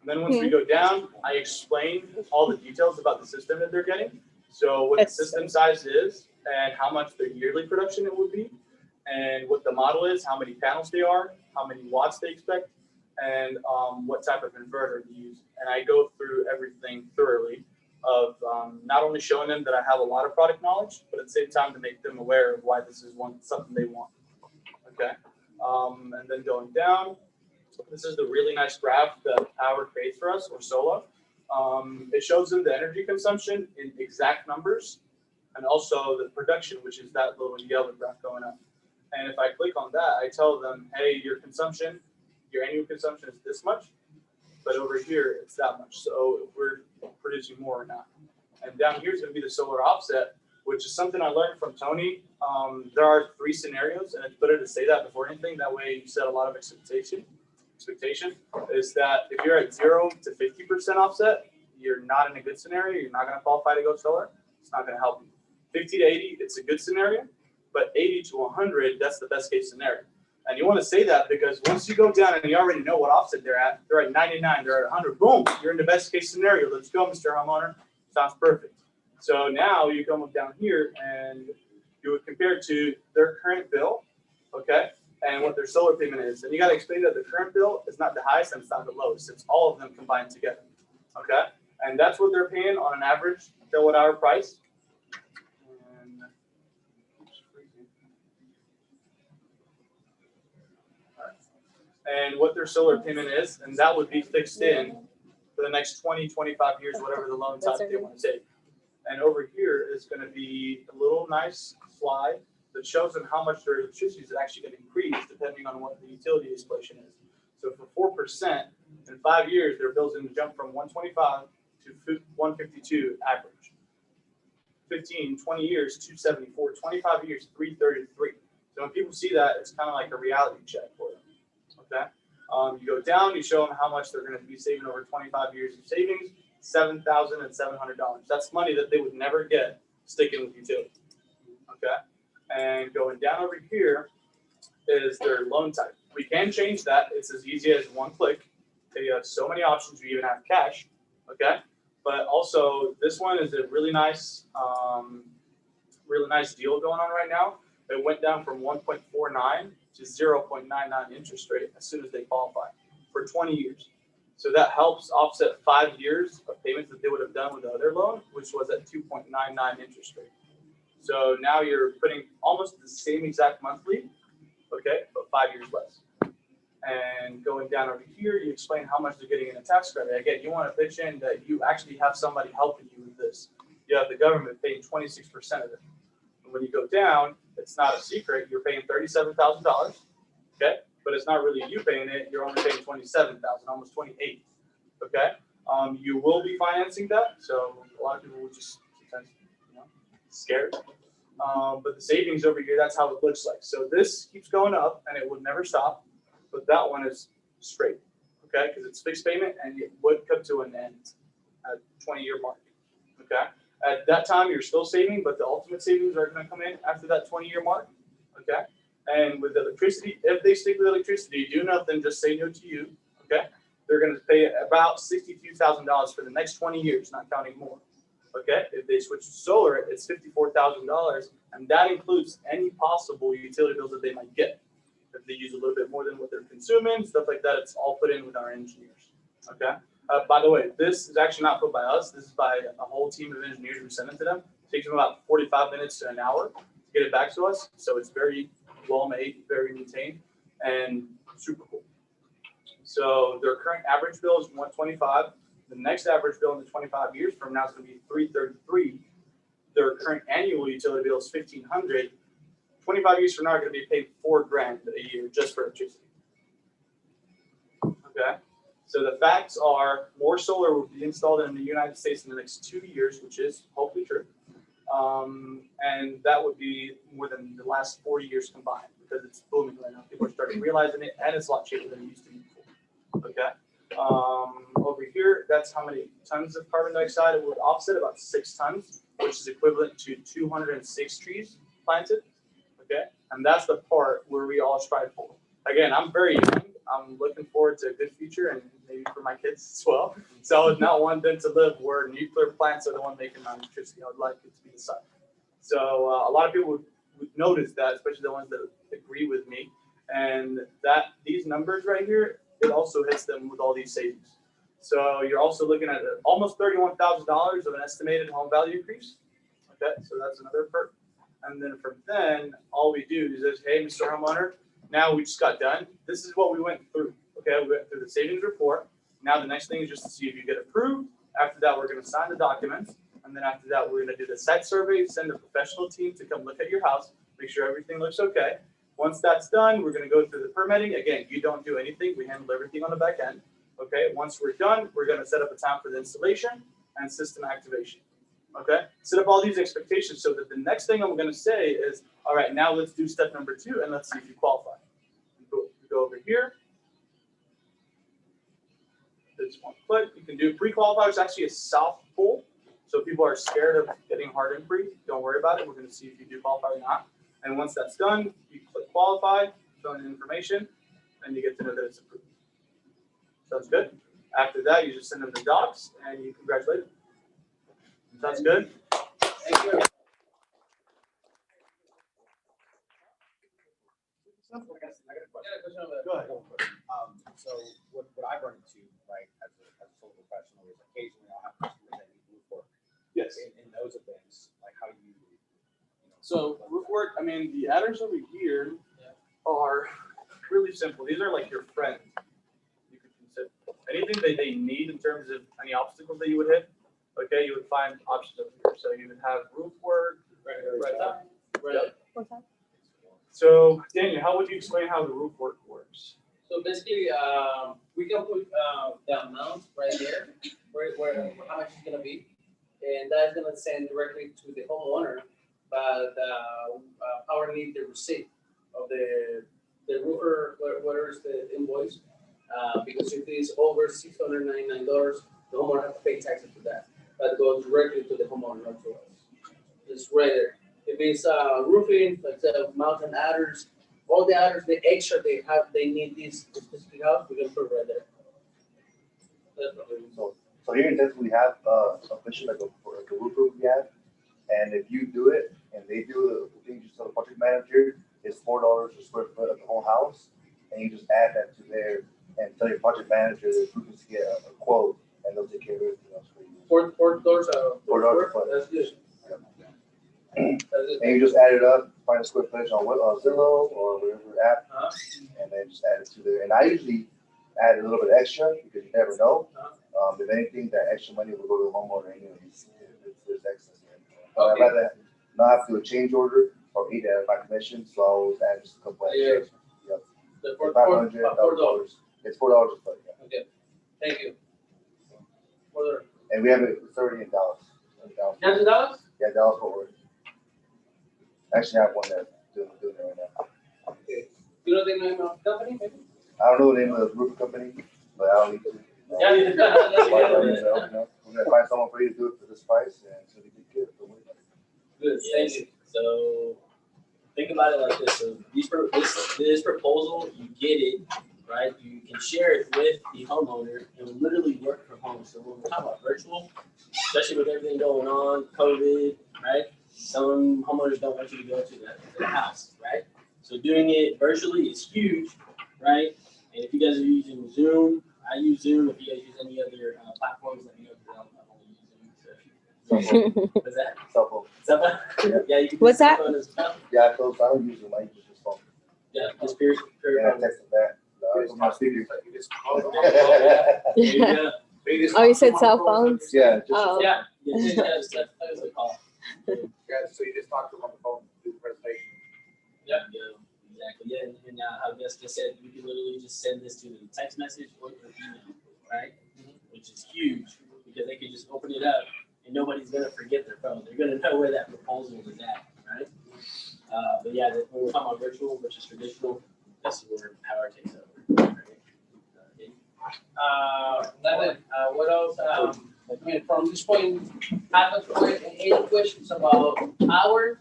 then once we go down, I explain all the details about the system that they're getting. So what the system size is and how much their yearly production it would be, and what the model is, how many panels they are, how many watts they expect, and what type of inverter to use. And I go through everything thoroughly of not only showing them that I have a lot of product knowledge, but at the same time to make them aware of why this is something they want. Okay. And then going down, this is the really nice graph that Power creates for us, or Solar. It shows them the energy consumption in exact numbers, and also the production, which is that little yellow graph going up. And if I click on that, I tell them, hey, your annual consumption is this much, but over here it's that much. So we're producing more or not. And down here is going to be the solar offset, which is something I learned from Tony. There are 3 scenarios, and it's better to say that before anything. That way you set a lot of expectation is that if you're at 0 to 50% offset, you're not in a good scenario. You're not going to qualify to go solar. It's not going to help you. 50 to 80, it's a good scenario, but 80 to 100, that's the best case scenario. And you want to say that because once you go down and you already know what offset they're at 99, they're at 100, boom, you're in the best case scenario. Let's go, Mr. Homeowner. Sounds perfect. So now you come up down here and you would compare to their current bill, okay, and what their solar payment is. And you got to explain that the current bill is not the highest and it's not the lowest. It's all of them combined together, okay? And that's what they're paying on an average kilowatt-hour price. And what their solar payment is, and that would be fixed in for the next 20, 25 years, whatever the loan type they want to take. And over here is going to be a little nice slide that shows them how much their electricity is actually going to increase depending on what the utility installation is. So for 4%, in 5 years, their bill's going to jump from 125 to 152 average. 15, 20 years, 274, 25 years, 333. So when people see that, it's kind of like a reality check for them. Okay. You go down, you show them how much they're going to be saving over 25 years of savings, $7,700. That's money that they would never get sticking with utility. Okay, and going down over here is their loan type. We can change that. It's as easy as one click. Okay, you have so many options. You even have cash. Okay, but also this one is a really nice deal going on right now. It went down from 1.49 to 0.99 interest rate as soon as they qualify for 20 years. So that helps offset 5 years of payments that they would have done with the other loan, which was at 2.99 interest rate. So now you're putting almost the same exact monthly, okay, but 5 years less. And going down over here, you explain how much they're getting in a tax credit. Again, you want to pitch in that you actually have somebody helping you with this. You have the government paying 26% of it. And when you go down, it's not a secret. You're paying $37,000, okay? But it's not really you paying it. You're only paying $27,000, almost $28,000, okay? You will be financing that, so a lot of people will just sometimes, scared. But the savings over here, that's how it looks like. So this keeps going up, and it would never stop. But that one is straight, okay? Because it's fixed payment, and it would come to an end at 20-year mark, okay? At that time, you're still saving, but the ultimate savings are going to come in after that 20-year mark, okay? And with electricity, if they stick with electricity, do nothing, just say no to you, okay? They're going to pay about $62,000 for the next 20 years, not counting more, okay? If they switch to solar, it's $54,000, and that includes any possible utility bills that they might get. If they use a little bit more than what they're consuming, stuff like that, it's all put in with our engineers, okay? By the way, this is actually not put by us. This is by a whole team of engineers who send it to them. It takes them about 45 minutes to an hour to get it back to us. So it's very well made, very maintained, and super cool. So their current average bill is $125. The next average bill in the 25 years from now is going to be $333. Their current annual utility bill is $1,500. 25 years from now, are going to be paying $4,000 a year just for electricity. Okay. So the facts are more solar will be installed in the United States in the next 2 years, which is hopefully true. And that would be more than the last 40 years combined because it's booming right now. People are starting realizing it, and it's a lot cheaper than it used to be before. Okay. Over here, that's how many tons of carbon dioxide it would offset, about 6 tons, which is equivalent to 206 trees planted. Okay. And that's the part where we all strive for. Again, I'm very young. I'm looking forward to a good future and maybe for my kids as well. So I would not want them to live where nuclear plants are the one making my electricity. I would like it to be the sun. So a lot of people would notice that, especially the ones that agree with me. And that these numbers right here, it also hits them with all these savings. So you're also looking at almost $31,000 of an estimated home value increase. Okay, so that's another perk. And then from then, all we do is say, hey, Mr. Homeowner, now we just got done. This is what we went through. Okay, we went through the savings report. Now the next thing is just to see if you get approved. After that, we're going to sign the documents. And then after that, we're going to do the site survey, send a professional team to come look at your house, make sure everything looks okay. Once that's done, we're going to go through the permitting. Again, you don't do anything. We handle everything on the back end. Okay, once we're done, we're going to set up a time for the installation and system activation. Okay, set up all these expectations so that the next thing I'm going to say is, all right, now let's do step number 2 and let's see if you qualify. Go over here. This one click. You can do pre-qualify. It's actually a soft pull. So if people are scared of getting hard and pre, don't worry about it. We're going to see if you do qualify or not. And once that's done, you click qualify, fill in the information, and you get to know that it's approved. Sounds good? After that, you just send them the docs and you congratulate them. Sounds good?
Thank you.
I got a question. Go ahead. So what I've run into, right, as a solar professional is occasionally I'll have customers that need roof work.
Yes.
In those events, like how do you
So roof work, I mean, the adders over here are really simple. These are like your friends. You could consider anything that they need in terms of any obstacles that you would hit. Okay, you would find options over here. So you would have roof work, right there.
Right.
What's that?
So Daniel, how would you explain how the roof work works?
So basically, we can put the amount right there, where how much it's gonna be, and that's gonna send directly to the homeowner. But power need the receipt of the roofer, where is the invoice, Because if it's over $699, the homeowner has to pay taxes for that. That goes directly to the homeowner, not to us. It's right there. If it's roofing, like the mountain adders, all the adders, the extra they have, they need this specific house, we're gonna put it right there. That's what we do.
So here in Texas, we have a mission like a roofer we have, and if you do it and they do the things you tell the project manager, it's $4 a square foot of the whole house, and you just add that to there and tell your project manager that you can get a quote, and they'll take care of everything else for you.
$4
$4 a foot.
That's good.
Yep.
That's it.
And you just add it up, find a square footage on Zillow or whatever app,
Uh-huh.
and then just add it to there. And I usually add a little bit extra because you never know. If anything, that extra money will go to the homeowner anyways. If there's excess there. But I'd rather not have to do a change order or eat out of my commission, so I always add just a couple extra. Yep.
The
$500,
$4.
It's $4 a foot, yeah.
Okay, thank you. $4.
And we have it, it's already in Dallas.
$1,000?
Yeah, Dallas Fort Worth. Actually, I have one that's doing it right now.
Okay. You know the name of the company, maybe?
I don't know the name of the roof company, but I don't need to.
Yeah,
You know, we're gonna find someone for you to do it for this price, and so we can get it.
Good, thank you.
So think about it like this. So this proposal, you get it, right? You can share it with the homeowner and literally work from home. So when we're talking about virtual, especially with everything going on, COVID, right? Some homeowners don't want you to go to the house, right? So doing it virtually is huge, right? And if you guys are using Zoom, I use Zoom. If you guys use any other platforms, let me know because I only use Zoom. So. What's that?
Cell
Cell phone? Yeah, you can.
What's that?
Phone as well.
Yeah, I don't use them, I use this phone.
Yeah, just period.
And I text them back. No, it's my speaker.
There you go.
Oh, you said cell phones?
Yeah, just.
Oh.
Yeah, that's a call.
So you just talk to them on the phone, do the presentation.
Yeah, exactly. Yeah, and how Jessica said, you can literally just send this to the text message or your email, right? Which is huge because they can just open it up and nobody's gonna forget their phone. They're gonna know where that proposal is at, right? But yeah, when we're talking about virtual versus traditional, that's where power takes over.
Leonard, what else? I mean, from this point, have a point, any questions about our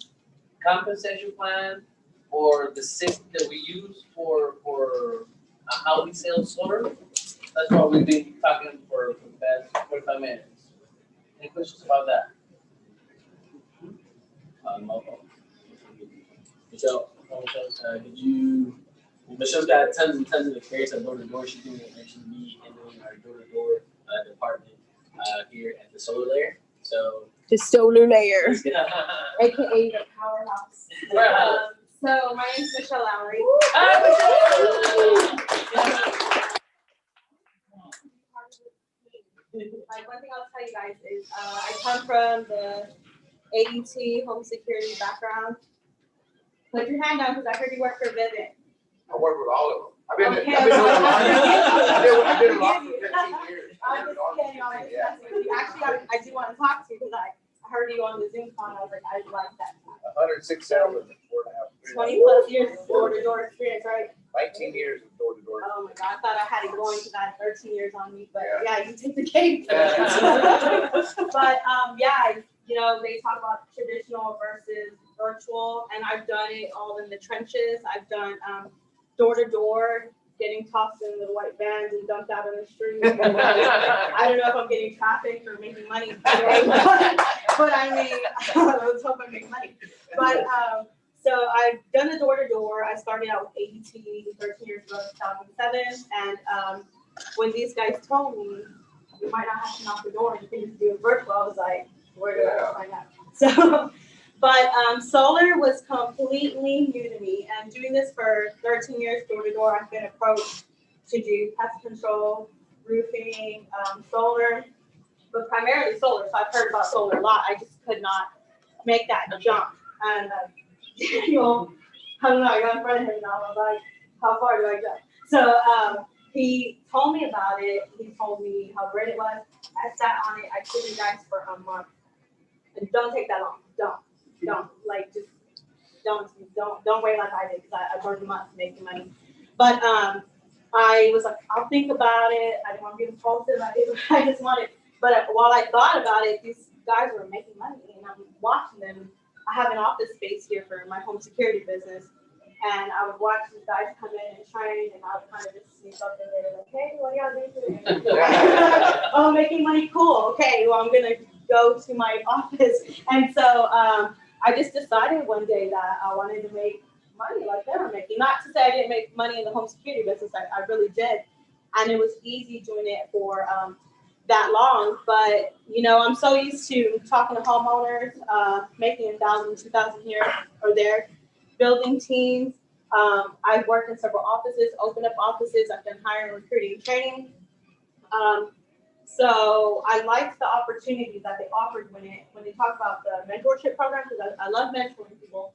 compensation plan or the system that we use for how we sell solar? That's what we've been talking for the past 45 minutes. Any questions about that?
Michelle, Michelle's got tons and tons of experience at door-to-door. She's going to actually be handling our door-to-door department here at the solar layer. So
The solar layer.
AKA the powerhouse. So my name's Michelle Lowry. Like one thing I'll tell you guys is I come from the ADT home security background. Put your hand down because I heard you work for Vivint.
I work with all of them. I've been
Okay,
doing a lot.
I
I did a lot for
forgive you.
15 years.
I'm just kidding. I'm just messing with you. Actually, I do want to talk to you because I heard you on the Zoom call. And I was like, I like that.
106 salesmen, 4.5
20 plus years of door-to-door experience, right?
19 years of door to door.
Oh my God, I thought I had it going because I had 13 years on me, but
Yeah.
yeah, you take the cake. But yeah, you know, they talk about traditional versus virtual, and I've done it all in the trenches. I've done door to door, getting tossed in the white vans and dumped out on the street. I don't know if I'm getting traffic or making money today, but I mean, let's hope I make money. But so I've done the door to door. I started out with ADT 13 years ago, 2007, and when these guys told me you might not have to knock the door, you can just do it virtual, I was like, where do I find out? So, but solar was completely new to me, and doing this for 13 years door to door, I've been approached to do pest control, roofing, solar, but primarily solar. So I've heard about solar a lot. I just could not make that jump. And Daniel, I don't know, I got in front of him and I was like, how far do I go? So he told me about it. He told me how great it was. I sat on it. I told you guys for a month. And don't take that long. Don't like just don't wait like I did because I burned a month making money. But I was like, I'll think about it. I didn't want to be impulsive. I just wanted, but while I thought about it, these guys were making money and I'm watching them. I have an office space here for my home security business. And I would watch these guys come in and train, and I would kind of just sneak up in there, like, hey, what are y'all doing today? Oh, making money, cool. Okay, well, I'm gonna go to my office. And so I just decided one day that I wanted to make money like they were making. Not to say I didn't make money in the home security business, I really did. And it was easy doing it for that long. But, you know, I'm so used to talking to homeowners, making 1,000, 2,000 here or there, building teams. I've worked in several offices, opened up offices. I've done hiring, recruiting, and training. So I liked the opportunity that they offered when they talk about the mentorship program, because I love mentoring people,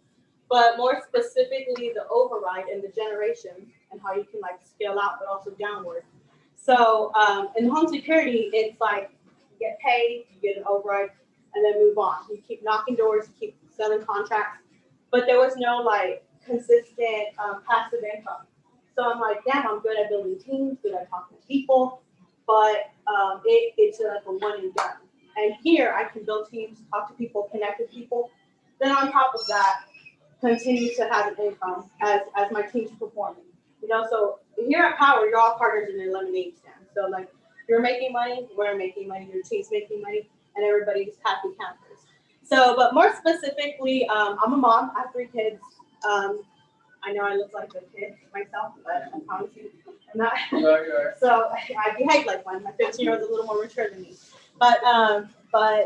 but more specifically the override and the generation and how you can like scale out, but also downward. So in home security, it's like you get paid, you get an override, and then move on. You keep knocking doors, you keep selling contracts, but there was no like consistent passive income. So I'm like, damn, I'm good at building teams, good at talking to people, but it's like a one and done. And here I can build teams, talk to people, connect with people. Then on top of that, continue to have an income as my team's performing. You know, so here at Power, you're all partners in a lemonade stand. So like you're making money, we're making money, your team's making money, and everybody's happy campers. So, but more specifically, I'm a mom. I have 3 kids. I know I look like a kid myself, but I promise you, I'm not.
You are.
So I behave like one. My 15-year-old is a little more mature than me, but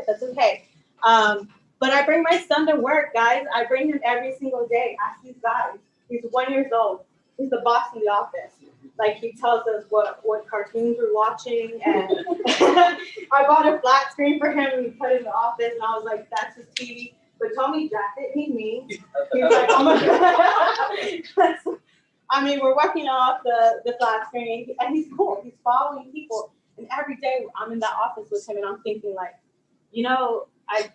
that's okay. But I bring my son to work, guys. I bring him every single day. Ask these guys. He's 1 year old. He's the boss in the office. Like he tells us what cartoons we're watching, and I bought a flat screen for him and we put it in the office, and I was like, that's his TV. But Tommy jacked it. He's mean. He's like, oh my God. I mean, we're working off the flat screen, and he's cool. He's following people, and every day I'm in that office with him, and I'm thinking like, you know, I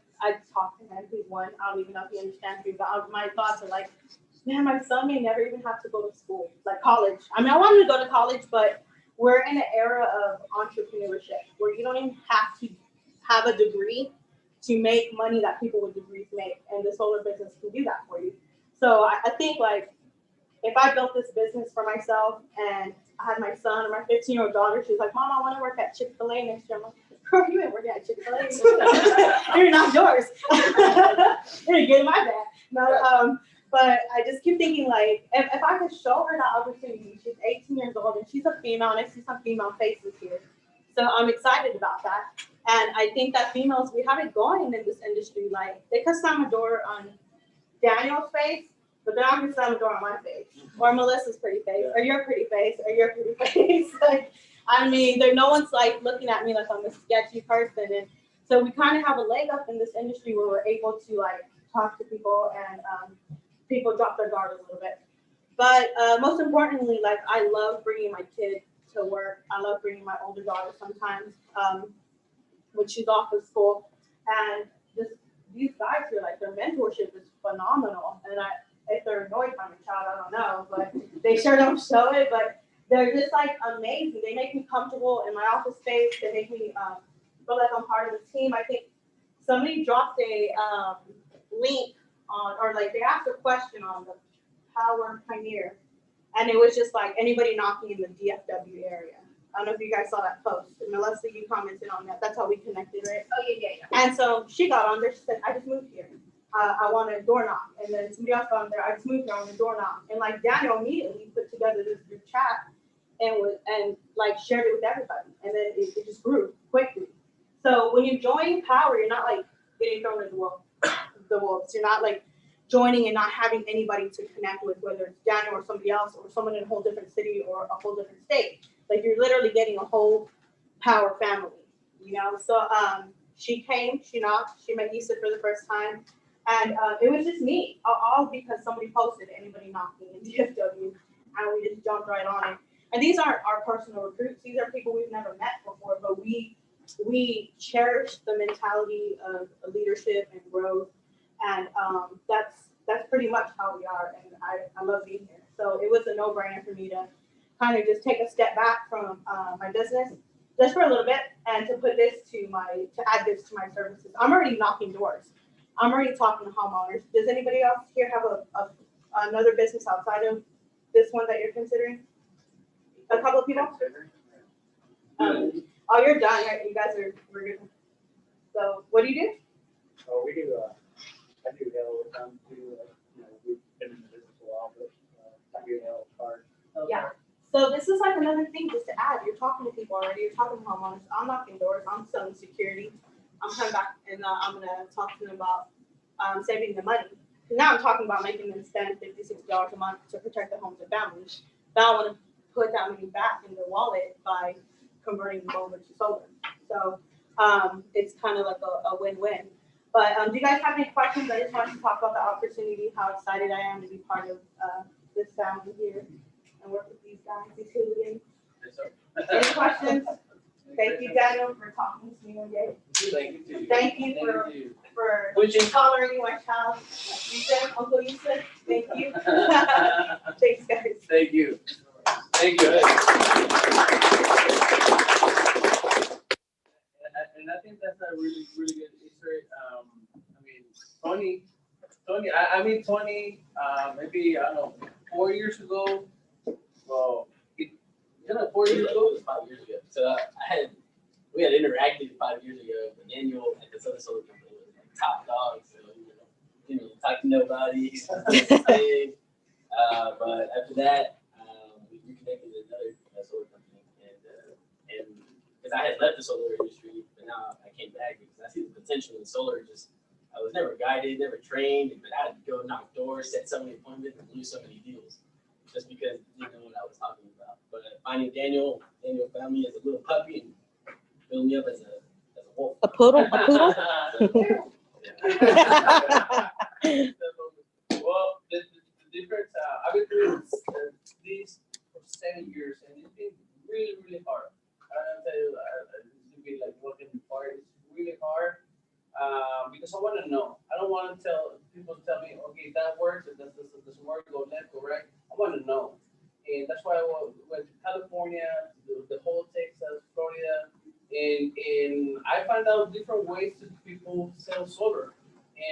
talk to him. He's 1. I don't even know if he understands me, but my thoughts are like, man, my son may never even have to go to school, like college. I mean, I wanted to go to college, but we're in an era of entrepreneurship where you don't even have to have a degree to make money that people with degrees make, and the solar business can do that for you. So I think like if I built this business for myself and I had my son or my 15-year-old daughter, she was like, Mom, I want to work at Chick-fil-A next year. I'm like, girl, you ain't working at Chick-fil-A. You're not yours. You're gonna get in my bag. No, but I just keep thinking like, if I could show her that opportunity, she's 18 years old and she's a female, and I see some female faces here. So I'm excited about that. And I think that females, we have it going in this industry. Like they could slam a door on Daniel's face, but they're not gonna slam a door on my face, or Melissa's pretty face, or your pretty face, or your pretty face. Like, I mean, no one's like looking at me like I'm a sketchy person, and so we kind of have a leg up in this industry where we're able to like talk to people, and people drop their guard a little bit. But most importantly, like I love bringing my kid to work. I love bringing my older daughter sometimes when she's off of school, and just these guys here, like their mentorship is phenomenal. And if they're annoyed by my child, I don't know, but they sure don't show it. But they're just like amazing. They make me comfortable in my office space. They make me feel like I'm part of the team. I think somebody dropped a link on, or like they asked a question on the Power Pioneer, and it was just like anybody knocking in the DFW area. I don't know if you guys saw that post. And Melissa, you commented on that. That's how we connected, right? Oh, yeah. And so she got on there. She said, I just moved here. I want a door knock. And then somebody else got on there. I just moved here. I want a door knock. And like Daniel immediately put together this group chat and like shared it with everybody. And then it just grew quickly. So when you join Power, you're not like getting thrown in the wolves. You're not like joining and not having anybody to connect with, whether it's Daniel or somebody else or someone in a whole different city or a whole different state. Like you're literally getting a whole Power family, you know? So she came, she knocked, she met Issa for the first time. And it was just me, all because somebody posted anybody knocking in DFW, and we just jumped right on it. And these aren't our personal recruits. These are people we've never met before, but we cherish the mentality of leadership and growth. And that's pretty much how we are. And I love being here. So it was a no-brainer for me to kind of just take a step back from my business just for a little bit and to put this to add this to my services. I'm already knocking doors. I'm already talking to homeowners. Does anybody else here have another business outside of this one that you're considering? A couple of people? Oh, you're done, right? You guys we're good. So what do you do?
Oh, we do, I do nail time to, we've been in the business a while, but, I do nail card.
Yeah. So this is like another thing just to add. You're talking to people already. You're talking to homeowners. I'm knocking doors. I'm selling security. I'm coming back and I'm gonna talk to them about saving the money. Now I'm talking about making them spend $50, $60 a month to protect their homes and families. Now I want to put that money back in their wallet by converting them over to solar. So it's kind of like a win-win. But do you guys have any questions? I just wanted to talk about the opportunity, how excited I am to be part of this family here and work with these guys, these hooligans. Any questions? Thank you, Daniel, for talking to me one day. Thank you for tolerating my child. You said, Uncle Yusuf, thank you. Thanks, guys.
Thank you. Thank you. And I think that's a really, really good history. I mean, I meet Tony, maybe, I don't know, 4 years ago. Well,
4 years ago? It was 5 years ago. So we had interacted 5 years ago, but Daniel at this other solar company was like top dog. So, didn't really talk to nobody. But after that, we reconnected with another solar company. And because I had left the solar industry, but now I came back because I see the potential in solar. I was never guided, never trained, but I had to go knock doors, set so many appointments, and lose so many deals. Just because you know what I was talking about. But finding Daniel found me as a little puppy and built me up as a wolf.
A poodle? A poodle?
Well, the difference, I've been doing this for 7 years, and it's been really, really hard. I'll tell you, it's been like working hard. It's really hard because I want to know. I don't want to people tell me, okay, that works, it doesn't work, go left, go right. I want to know. And that's why I went to California, the whole Texas, Florida, and I found out different ways to people sell solar.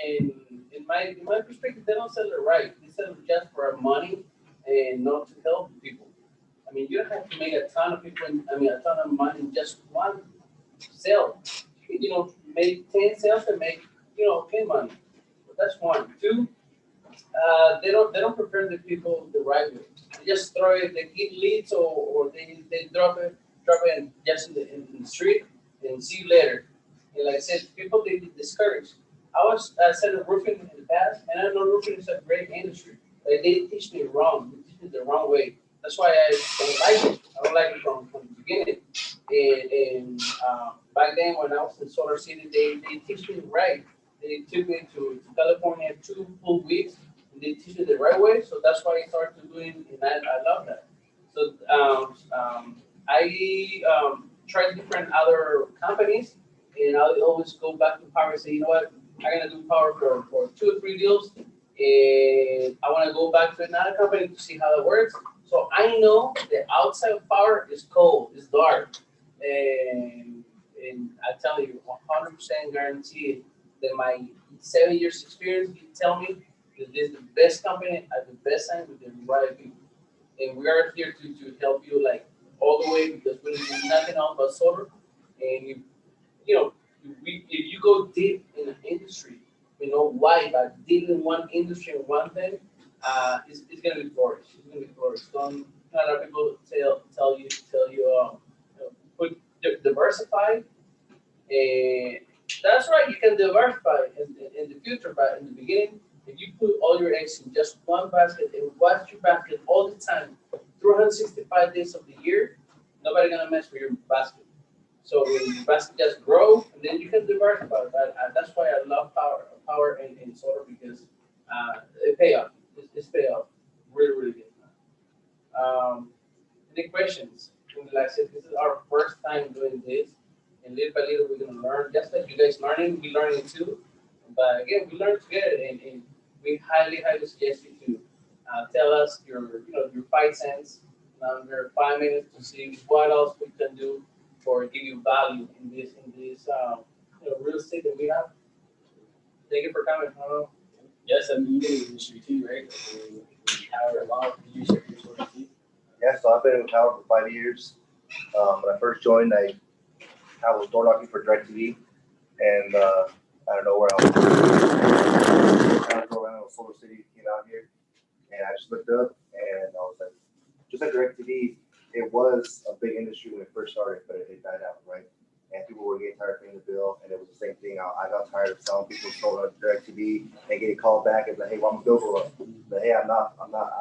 And in my perspective, they don't sell it right. They sell it just for money and not to help people. I mean, you don't have to make a ton of money in just one sale. Make 10 sales and make, okay money. But that's one. Two, they don't prepare the people the right way. They just throw it, they give leads or they drop it in just in the street and see you later. And like I said, people they get discouraged. I was selling roofing in the past, and I know roofing is a great industry. But they teach me wrong. They teach me the wrong way. That's why I don't like it. I don't like it from the beginning. And back then when I was in Solar City, they teach me right. They took me to California 2 full weeks. They teach me the right way, so that's why I started doing, and I love that. So I tried different other companies, and I always go back to power and say, you know what, I'm gonna do power for 2 or 3 deals, and I want to go back to another company to see how it works. So I know the outside of power is cold, it's dark, and I tell you 100% guarantee that my 7 years experience can tell me that this is the best company at the best time with the right people. And we are here to help you like all the way because we do nothing else but solar. And if you go deep in the industry, why, but deep in one industry and one thing, it's gonna be flourish. It's gonna be flourish. Don't a lot of people tell you diversify. And that's right, you can diversify in the future, but in the beginning, if you put all your eggs in just one basket and watch your basket all the time, 365 days of the year, nobody's gonna mess with your basket. So when your basket just grow, and then you can diversify. But that's why I love power and solar because it pay off. It's pay off really, really good. Any questions? And like I said, this is our first time doing this. And little by little, we're gonna learn. Just like you guys learning, we learning too. But again, we learn together, and we highly suggest you to tell us your 5 cents under 5 minutes to see what else we can do for give you value in this real estate that we have. Thank you for coming. Hello.
Yes, I mean, you did the industry too, right? Howard Law, you share your story too.
Yeah, so I've been with Howard for 5 years. When I first joined, I was door knocking for DirecTV, and I don't know where I was. I drove around Solar City, came out here, and I just looked up, and I was like, just like DirecTV, it was a big industry when it first started, but it died out, right? And people were getting tired of paying the bill, and it was the same thing. I got tired of selling people solar DirecTV and getting called back and like, hey, well, I'm a bill go up. But hey, I'm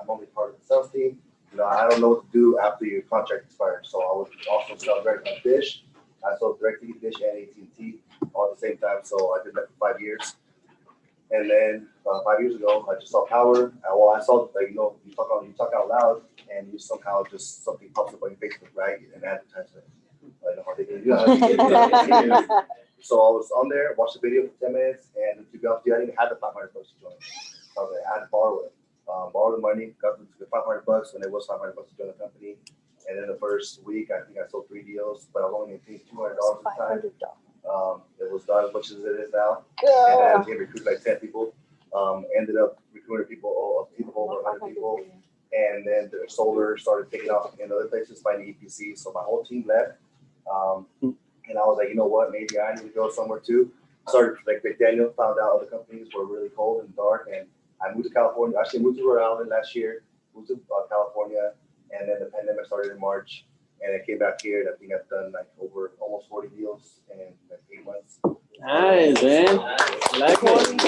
only part of the sales team. You know, I don't know what to do after your contract expires. So I would also sell DirecTV Dish. I sold DirecTV Dish and AT&T all at the same time. So I did that for 5 years. And then 5 years ago, I just saw power. Well, I saw, like, you talk out loud, and you somehow just something pops up on your Facebook, right? And advertisement. I know how they can do that. So I was on there, watched the video for 10 minutes, and to be honest, I didn't have the $500 to join. So I had to borrow it. Borrow the money, got the $500, and it was $500 to join the company. And then the first week, I think I sold 3 deals, but I was only getting paid $200 at the time. It was not as much as it is now. And then I became recruited like 10 people. Ended up recruiting people over 100 people. And then the solar started taking off in other places, finding EPC. So my whole team left. And I was like, you know what, maybe I need to go somewhere too. Started like Daniel, found out other companies were really cold and dark, and I moved to California. Actually moved to Rhode Island last year, moved to California, and then the pandemic started in March, and I came back here, and I think I've done like over almost 40 deals in like 8 months.
Nice, man. Like it.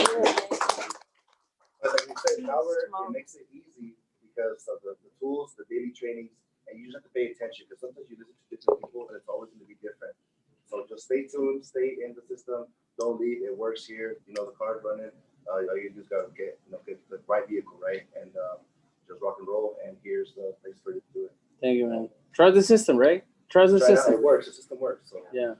But like you said, Howard, it makes it easy because of the tools, the daily trainings, and you just have to pay attention because sometimes you listen to different people and it's always going to be different. So just stay tuned, stay in the system, don't leave. It works here. You know, the car's running. You just got to get the right vehicle, right? And just rock and roll. And here's the place for you to do it.
Thank you, man. Trust the system, right? Trust the system.
It works. The system works. So
yeah.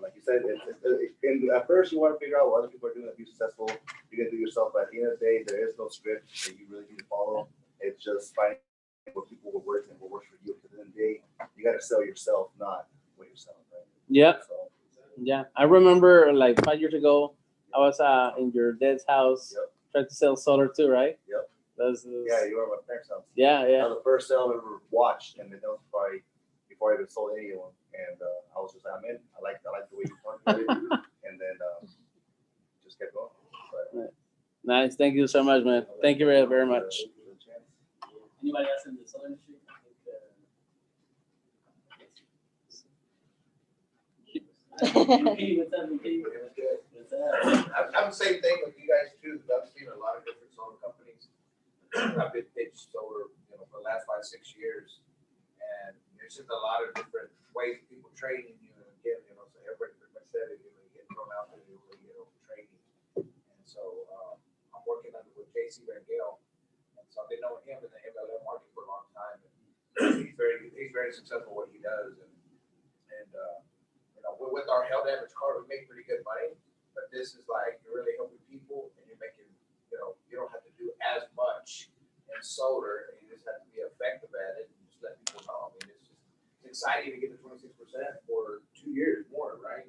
Like you said, and at first you want to figure out what other people are doing to be successful. You're gonna do yourself, but at the end of the day, there is no script that you really need to follow. It's just finding what people will work and what works for you. Because at the end of the day, you got to sell yourself, not what you're selling, right?
Yeah.
So,
yeah. I remember like 5 years ago, I was in your dad's house trying to sell solar too, right?
Yep.
Yeah,
you were at my parents' house.
Yeah, yeah.
That was the first sale I ever watched, and that was probably before I even sold any of them. And I was just like, I'm in. I like the way you talk about it. And then just kept going. But,
nice. Thank you so much, man. Thank you very, very much.
Anybody else in the solar industry?
I'm the same thing with you guys too. I've seen a lot of different solar companies. I've been pitched solar, for the last 5-6 years, and there's just a lot of different ways people training you. And again, so everybody pretty much said it. You get thrown out there, you really get over training. And so I'm working with JC Rangel, and so I've been knowing him in the MLM market for a long time. And he's very successful at what he does, and with our held average card, we make pretty good money. But this is like you're really helping people, and you're making, you don't have to do as much in solar, and you just have to be effective at it and just let people know. I mean, it's exciting to get to 26% for 2 years more, right?